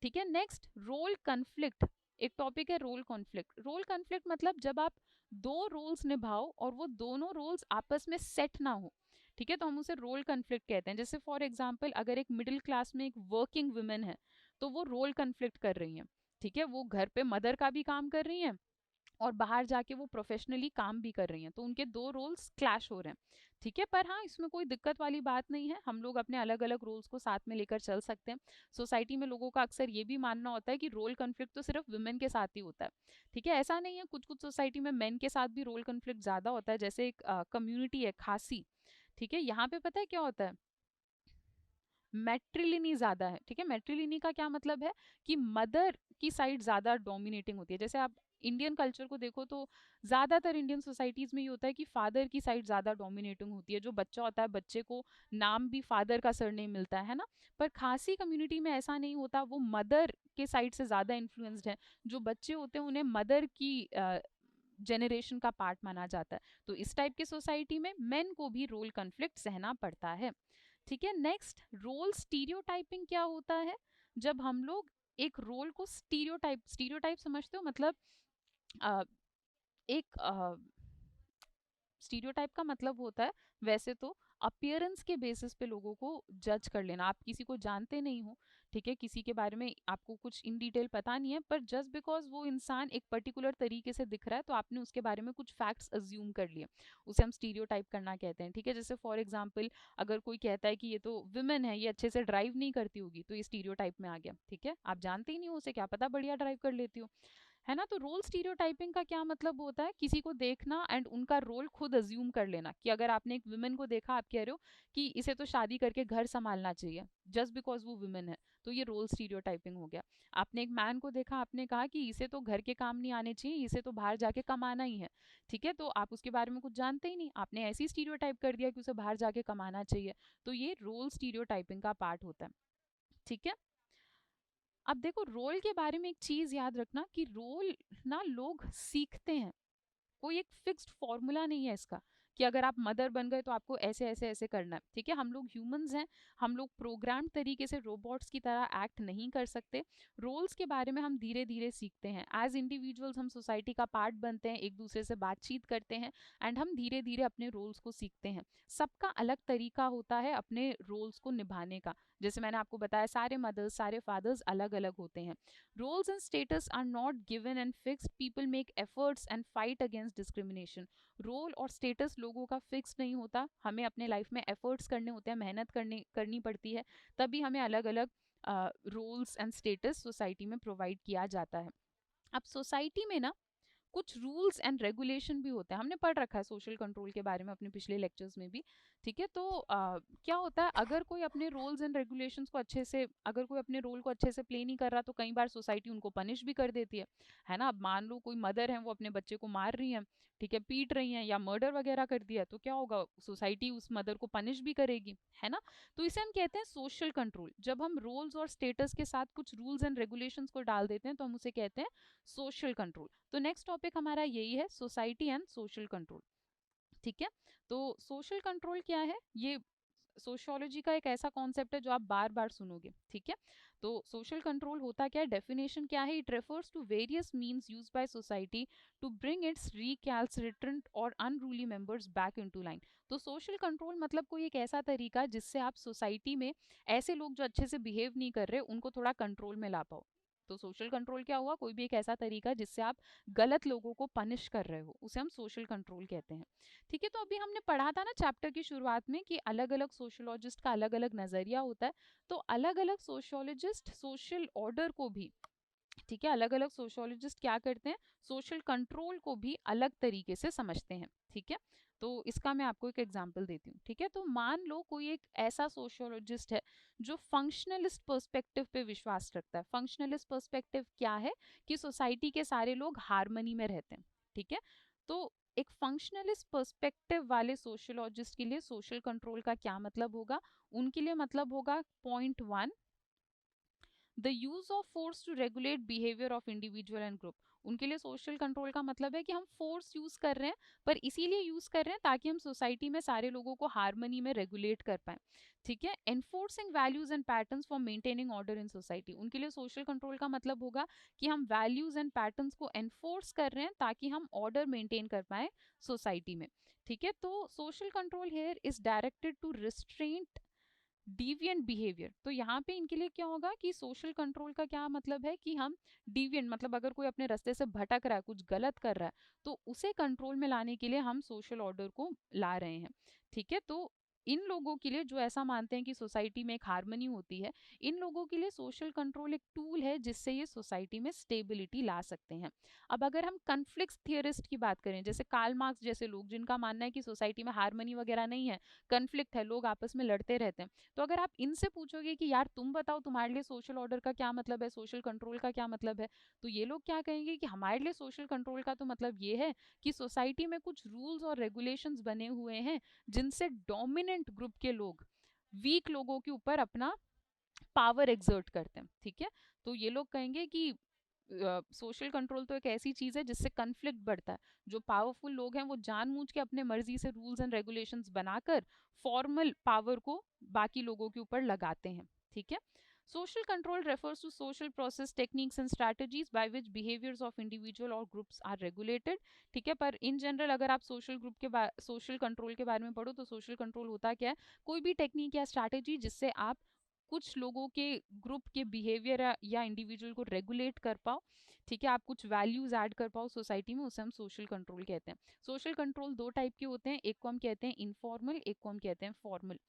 ठीक है। नेक्स्ट रोल कन्फ्लिक्ट, एक टॉपिक है रोल कॉन्फ्लिक्ट। रोल कन्फ्लिक्ट मतलब जब आप दो रोल्स निभाओ और वो दोनों रोल्स आपस में सेट ना हो, ठीक है, तो हम उसे रोल कन्फ्लिक्ट कहते हैं। जैसे फॉर एग्जाम्पल अगर एक मिडिल क्लास में एक वर्किंग वुमेन है तो वो रोल कन्फ्लिक्ट कर रही हैं, ठीक है, वो घर पे मदर का भी काम कर रही हैं और बाहर जाके वो प्रोफेशनली काम भी कर रही हैं, तो उनके दो रोल्स क्लैश हो रहे हैं, ठीक है। पर हाँ इसमें कोई दिक्कत वाली बात नहीं है, हम लोग अपने अलग अलग रोल्स को साथ में लेकर चल सकते हैं। सोसाइटी में लोगों का अक्सर ये भी मानना होता है कि रोल कन्फ्लिक्ट तो सिर्फ वुमेन के साथ ही होता है, ठीक है, ऐसा नहीं है, कुछ कुछ सोसाइटी में मेन के साथ भी रोल कन्फ्लिक्ट ज्यादा होता है। जैसे एक कम्युनिटी है खासी, ठीक है, यहाँ पे पता है क्या होता है, मैट्रिलिनी ज्यादा है, ठीक है। मैट्रिलिनी का क्या मतलब है कि मदर की साइड ज्यादा डोमिनेटिंग होती है। जैसे आप इंडियन कल्चर को देखो तो ज्यादातर इंडियन सोसाइटीज में ये होता है कि फादर की साइड ज्यादा डोमिनेटिंग होती है, जो बच्चा होता है बच्चे को नाम भी फादर का सरनेम मिलता है ना। पर खासी कम्युनिटी में ऐसा नहीं होता, वो मदर के साइड से ज्यादा इन्फ्लुएंस्ड है, जो बच्चे होते हैं उन्हें मदर की जनरेशन का पार्ट माना जाता है। तो इस टाइप की सोसाइटी में मेन को भी रोल कन्फ्लिक्ट सहना पड़ता है, ठीक है। नेक्स्ट रोल स्टीरियोटाइपिंग क्या होता है, जब हम लोग एक रोल को स्टीरियोटाइप, स्टीरियोटाइप समझते हो, मतलब अ, एक स्टीरियोटाइप का मतलब होता है वैसे तो अपीयरेंस के बेसिस पे लोगों को जज कर लेना। आप किसी को जानते नहीं हो, ठीक है, किसी के बारे में आपको कुछ इन डिटेल पता नहीं है, पर जस्ट बिकॉज वो इंसान एक पर्टिकुलर तरीके से दिख रहा है तो आपने उसके बारे में कुछ फैक्ट्स अज्यूम कर लिए, उसे हम स्टीरियोटाइप करना कहते हैं, ठीक है। जैसे फॉर एग्जाम्पल अगर कोई कहता है कि ये तो विमेन है, ये अच्छे से ड्राइव नहीं करती होगी, तो ये स्टीरियोटाइप में आ गया, ठीक है, आप जानते ही नहीं हो, उसे क्या पता बढ़िया ड्राइव कर लेती हो, है ना। तो रोल स्टीरियोटाइपिंग का क्या मतलब होता है, किसी को देखना एंड उनका रोल खुद अज्यूम कर लेना, कि अगर आपने एक वुमेन को देखा, आप कह रहे हो कि इसे तो शादी करके घर संभालना चाहिए जस्ट बिकॉज वो वुमेन है, तो ये रोल स्टीरियोटाइपिंग हो गया। आपने एक मैन को देखा, आपने कहा कि इसे तो घर के काम नहीं आने चाहिए, इसे तो बाहर जाके कमाना ही है, ठीक है, तो आप उसके बारे में कुछ जानते ही नहीं, आपने ऐसी स्टीरियोटाइप कर दिया कि उसे बाहर जाके कमाना चाहिए, तो ये रोल स्टीरियोटाइपिंग का पार्ट होता है, ठीक है। अब देखो रोल के बारे में एक चीज याद रखना कि रोल ना लोग सीखते हैं, कोई एक फिक्स्ड फॉर्मूला नहीं है इसका, कि अगर आप मदर बन गए तो आपको ऐसे ऐसे ऐसे करना है, ठीक है। हम लोग ह्यूमंस हैं, हम लोग प्रोग्राम तरीके से रोबोट्स की तरह एक्ट नहीं कर सकते। रोल्स के बारे में हम धीरे धीरे सीखते हैं। एज इंडिविजुअल्स हम सोसाइटी का पार्ट बनते हैं, एक दूसरे से बातचीत करते हैं एंड हम धीरे धीरे अपने रोल्स को सीखते हैं। सबका अलग तरीका होता है अपने रोल्स को निभाने का। जैसे मैंने आपको बताया, सारे मदर्स सारे फादर्स अलग अलग होते हैं। Roles and status are not given and fixed, people make efforts and fight against discrimination. Role और स्टेटस लोगों का फिक्स नहीं होता, हमें अपने लाइफ में एफर्ट्स करने होते हैं, मेहनत करनी पड़ती है, तभी हमें अलग अलग रोल्स एंड स्टेटस सोसाइटी में प्रोवाइड किया जाता है। अब सोसाइटी में ना कुछ रूल्स एंड रेगुलेशन भी होते हैं, हमने पढ़ रखा है सोशल कंट्रोल के बारे में अपने पिछले लेक्चर्स में भी, ठीक है। तो क्या होता है, अगर कोई अपने रूल्स एंड रेगुलेशंस को अच्छे से, अगर कोई अपने रोल को अच्छे से प्ले नहीं कर रहा तो कई बार सोसाइटी उनको पनिश भी कर देती है ना। अब मान लो कोई मदर है, वो अपने बच्चे को मार रही है, ठीक है, पीट रही हैं या मर्डर वगैरह कर दिया, तो क्या होगा, सोसाइटी उस मदर को पनिश भी करेगी, है ना। तो इसे हम कहते हैं सोशल कंट्रोल। जब हम रोल्स और स्टेटस के साथ कुछ रूल्स एंड रेगुलेशंस को डाल देते हैं तो हम उसे कहते हैं सोशल कंट्रोल। तो नेक्स्ट टॉपिक हमारा यही है, सोसाइटी एंड सोशल कंट्रोल, ठीक है। तो सोशल कंट्रोल क्या है, ये सोशियोलॉजी का एक ऐसा कॉन्सेप्ट है जो आप बार बार सुनोगे, ठीक है। तो सोशल कंट्रोल होता क्या है, डेफिनेशन क्या है, it refers to various means used by society to bring its recalcitrant और unruly members back into line. तो सोशल कंट्रोल मतलब कोई एक ऐसा तरीका जिससे आप सोसाइटी में ऐसे लोग जो अच्छे से बिहेव नहीं कर रहे उनको थोड़ा कंट्रोल में ला पाओ। तो सोशल कंट्रोल क्या हुआ, कोई भी एक ऐसा तरीका जिससे आप गलत लोगों को पनिश कर रहे हो, उसे हम सोशल कंट्रोल कहते हैं, ठीक है। तो अभी हमने पढ़ा था ना चैप्टर की शुरुआत में कि अलग अलग सोशियोलॉजिस्ट का अलग अलग नजरिया होता है। तो अलग अलग सोशियोलॉजिस्ट सोशल ऑर्डर को भी, ठीक है, अलग अलग सोशियोलॉजिस्ट क्या करते हैं, सोशल कंट्रोल को भी अलग तरीके से समझते हैं, ठीक है। तो इसका मैं आपको एक एग्जांपल देती हूँ, ठीक है। तो मान लो कोई एक ऐसा सोशियोलॉजिस्ट है जो फंक्शनलिस्ट पर्सपेक्टिव पे विश्वास रखता है। फंक्शनलिस्ट पर्सपेक्टिव क्या है, कि सोसाइटी के सारे लोग हार्मनी में रहते हैं, ठीक है। तो एक फंक्शनलिस्ट पर्सपेक्टिव वाले सोशियोलॉजिस्ट के लिए सोशल कंट्रोल का क्या मतलब होगा, उनके लिए मतलब होगा point 1, the use of force to regulate behaviour of individual and group. उनके लिए सोशल कंट्रोल का मतलब है कि हम फोर्स यूज कर रहे हैं, पर इसीलिए यूज कर रहे हैं ताकि हम सोसाइटी में सारे लोगों को हार्मनी में रेगुलेट कर पाए, ठीक है। Enforcing values and patterns for maintaining order in society. उनके लिए सोशल कंट्रोल का मतलब होगा कि हम वैल्यूज एंड पैटर्न्स को एनफोर्स कर रहे हैं ताकि हम ऑर्डर मेंटेन कर पाए सोसाइटी में, ठीक है। तो social control here is directed to restraint deviant behaviour. तो यहाँ पे इनके लिए क्या होगा कि सोशल कंट्रोल का क्या मतलब है कि हम डिविएंट, मतलब अगर कोई अपने रास्ते से भटक रहा है, कुछ गलत कर रहा है, तो उसे कंट्रोल में लाने के लिए हम सोशल ऑर्डर को ला रहे हैं, ठीक है। तो इन लोगों के लिए जो ऐसा मानते हैं कि सोसाइटी में एक हार्मनी होती है, इन लोगों के लिए सोशल कंट्रोल एक टूल है जिससे ये सोसाइटी में स्टेबिलिटी ला सकते हैं। अब अगर हम कन्फ्लिक्ट थियरिस्ट की बात करें, जैसे कार्ल मार्क्स जैसे लोग जिनका मानना है कि सोसाइटी में हार्मनी वगैरह नहीं है, कन्फ्लिक्ट है, लोग आपस में लड़ते रहते हैं, तो अगर आप इनसे पूछोगे कि यार तुम बताओ तुम्हारे लिए सोशल ऑर्डर का क्या मतलब है, सोशल कंट्रोल का क्या मतलब है, तो ये लोग क्या कहेंगे कि हमारे लिए सोशल कंट्रोल का तो मतलब ये है कि सोसाइटी में कुछ रूल्स और रेगुलेशंस बने हुए हैं जिनसे डोमिनेंट ग्रुप के लोग वीक लोगों के ऊपर अपना पावर एक्सर्ट करते हैं, ठीक है। तो ये लोग कहेंगे कि सोशल कंट्रोल तो एक ऐसी चीज है जिससे कन्फ्लिक्ट बढ़ता है। जो पावरफुल लोग हैं वो जानबूझ के अपने मर्जी से रूल्स एंड रेगुलेशंस बनाकर फॉर्मल पावर को बाकी लोगों के ऊपर लगाते हैं, ठीक है। Social control refers to social process techniques and strategies by which behaviours of individual और ग्रुप्स आर रेगुलेटेड, ठीक है। पर इन जनरल अगर आप सोशल कंट्रोल के बारे में पढ़ो तो सोशल कंट्रोल होता क्या है, कोई भी टेक्निक या स्ट्रैटेजी जिससे आप कुछ लोगों के ग्रुप के बिहेवियर या इंडिविजुअल को रेगुलेट कर पाओ, ठीक है, आप कुछ वैल्यूज ऐड कर पाओ सोसाइटी में, उसे हम सोशल कंट्रोल कहते हैं। सोशल कंट्रोल दो टाइप के होते हैं, एक को हम कहते हैं इनफॉर्मल, एक को हम कहते हैं फॉर्मल।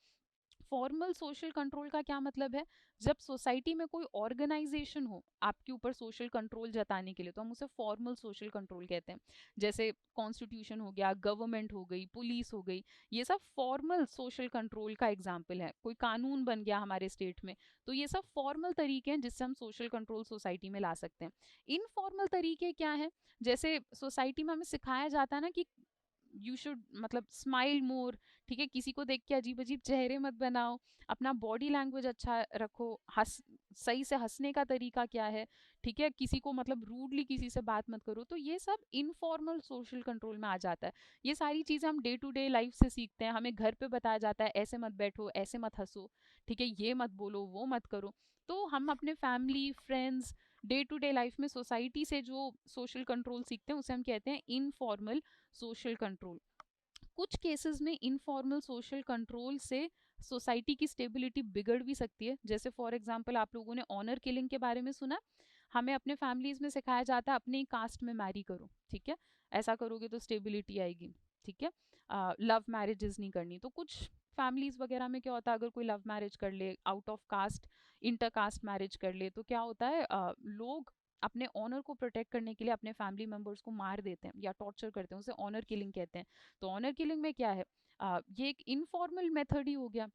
फॉर्मल सोशल कंट्रोल का क्या मतलब है, जब सोसाइटी में कोई ऑर्गेनाइजेशन हो आपके ऊपर सोशल कंट्रोल जताने के लिए, तो हम उसे फॉर्मल सोशल कंट्रोल कहते हैं। जैसे कॉन्स्टिट्यूशन हो गया, गवर्नमेंट हो गई, पुलिस हो गई, ये सब फॉर्मल सोशल कंट्रोल का एग्जाम्पल है। कोई कानून बन गया हमारे स्टेट में, तो ये सब फॉर्मल तरीके हैं जिससे हम सोशल कंट्रोल सोसाइटी में ला सकते हैं। इनफॉर्मल तरीके क्या है, जैसे सोसाइटी में हमें सिखाया जाता है ना कि यू शुड मतलब स्माइल मोर, ठीक है, किसी को देख के अजीब अजीब चेहरे मत बनाओ, अपना बॉडी लैंग्वेज अच्छा रखो, हंस सही से हंसने का तरीका क्या है, ठीक है, किसी को मतलब रूडली किसी से बात मत करो। तो ये सब इनफॉर्मल सोशल कंट्रोल में आ जाता है। ये सारी चीज़ें हम डे टू डे लाइफ से सीखते हैं, हमें घर पे बताया जाता है ऐसे मत बैठो, ऐसे मत हंसो, ठीक है, ये मत बोलो, वो मत करो। तो हम अपने family, friends, day to day life में सोसाइटी से जो सोशल कंट्रोल सीखते हैं उसे हम कहते हैं इनफॉर्मल सोशल कंट्रोल। कुछ केसेस में इनफॉर्मल सोशल कंट्रोल से सोसाइटी की स्टेबिलिटी बिगड़ भी सकती है। जैसे फॉर एग्जांपल आप लोगों ने ऑनर किलिंग के बारे में सुना। हमें अपने फैमिलीज में सिखाया जाता है अपने ही कास्ट में मैरी करो, ठीक है, ऐसा करोगे तो स्टेबिलिटी आएगी, ठीक है, लव मैरिजेस नहीं करनी। तो कुछ फैमिलीज वगैरह में क्या होता है, अगर कोई लव मैरिज कर ले, out of caste inter caste marriage कर ले, तो क्या होता है, लोग अपने ऑनर को प्रोटेक्ट करने के लिए अपने फैमिली मेंबर्स को मार देते हैं या टॉर्चर करते हैं, उसे ऑनर किलिंग कहते हैं। तो ऑनर किलिंग में क्या है, ये एक इनफॉर्मल मेथड ही हो गया,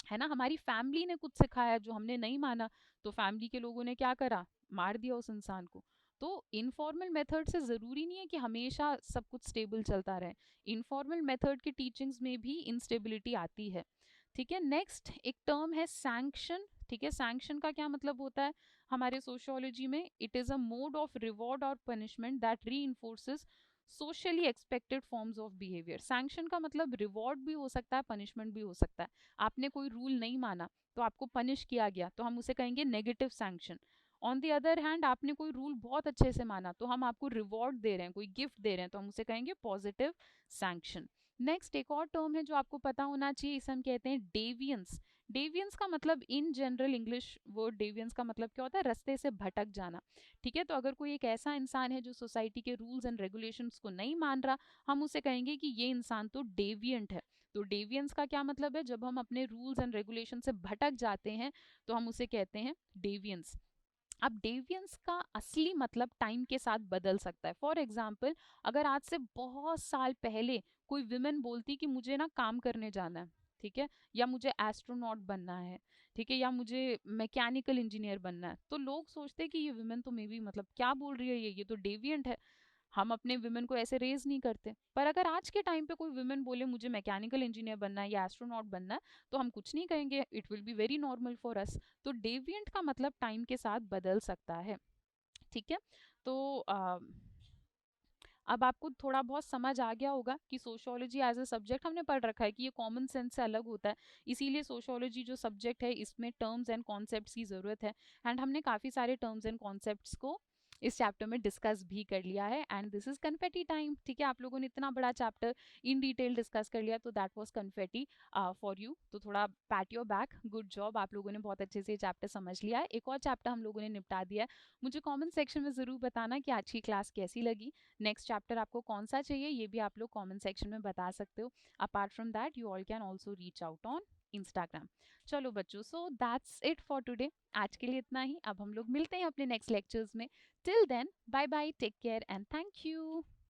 है ना। हमारी फैमिली ने कुछ सिखाया जो हमने नहीं माना, तो फैमिली के लोगों ने क्या करा, मार दिया उस इंसान को। तो इनफॉर्मल मेथड से ज़रूरी नहीं है कि हमेशा सब कुछ स्टेबल चलता रहे। इनफॉर्मल मेथड की टीचिंग्स में भी इंस्टेबिलिटी आती है, ठीक है। नेक्स्ट एक टर्म है सैंक्शन, ठीक है। सैंक्शन का क्या मतलब होता है हमारे सोशियोलॉजी में, it is a mode of reward और पनिशमेंट दैट री socially expected forms of behaviour. Sanction का मतलब रिवॉर्ड भी हो सकता है, पनिशमेंट भी हो सकता है। आपने कोई रूल नहीं माना तो आपको पनिश किया गया, तो हम उसे कहेंगे negative sanction. On the other hand आपने कोई रूल बहुत अच्छे से माना, तो हम आपको रिवॉर्ड दे रहे हैं, कोई गिफ्ट दे रहे हैं, तो हम उसे कहेंगे पॉजिटिव सैंक्शन। नेक्स्ट एक और टर्म है जो आपको पता होना चाहिए, इसे हम कहते हैं डेवियंस। डेवियंस का मतलब in general English word deviance का मतलब क्या होता है, रास्ते से भटक जाना, ठीक है। तो अगर कोई एक ऐसा इंसान है जो सोसाइटी के रूल्स एंड रेगुलेशंस को नहीं मान रहा, हम उसे कहेंगे कि ये इंसान तो डेवियंट है। तो डेवियंस का क्या मतलब है, जब हम अपने रूल्स एंड रेगुलेशन से भटक जाते हैं तो हम उसे कहते हैं डेवियंस। अब डेवियंस का असली मतलब टाइम के साथ बदल सकता है। फॉर एग्जाम्पल, अगर आज से बहुत साल पहले कोई विमेन बोलती कि मुझे ना काम करने जाना है, ठीक है, या मुझे एस्ट्रोनॉट बनना है, ठीक है, या मुझे मैकेनिकल इंजीनियर बनना है, तो लोग सोचते कि ये विमेन तो मे बी मतलब क्या बोल रही है, ये तो डेविएंट है, हम अपने विमेन को ऐसे रेज नहीं करते। पर अगर आज के टाइम पे कोई विमेन बोले मुझे मैकेनिकल इंजीनियर बनना है या एस्ट्रोनॉट बनना है, तो हम कुछ नहीं कहेंगे, it will be very normal for us. तो डेविएंट का मतलब टाइम के साथ बदल सकता है, ठीक है। तो अब आपको थोड़ा बहुत समझ आ गया होगा कि सोशियोलॉजी एज अ सब्जेक्ट हमने पढ़ रखा है कि ये कॉमन सेंस से अलग होता है, इसीलिए सोशियोलॉजी जो सब्जेक्ट है इसमें टर्म्स एंड कॉन्सेप्ट्स की ज़रूरत है। एंड हमने काफ़ी सारे टर्म्स एंड कॉन्सेप्ट्स को इस चैप्टर में डिस्कस भी कर लिया है। And this is confetti time, ठीक है। आप लोगों ने इतना बड़ा चैप्टर इन डिटेल डिस्कस कर लिया, तो that was confetti for you. तो थोड़ा PAT your back, good job, आप लोगों ने बहुत अच्छे से ये चैप्टर समझ लिया है। एक और चैप्टर हम लोगों ने निपटा दिया है। मुझे कमेंट सेक्शन में ज़रूर बताना कि आज की क्लास कैसी लगी। नेक्स्ट चैप्टर आपको कौन सा चाहिए ये भी आप लोग कमेंट सेक्शन में बता सकते हो। Apart from that you all can also reach out on Instagram. चलो बच्चों, so that's it for today. आज के लिए इतना ही, अब हम लोग मिलते हैं अपने नेक्स्ट लेक्चर्स में। Till then bye bye, take care and thank you.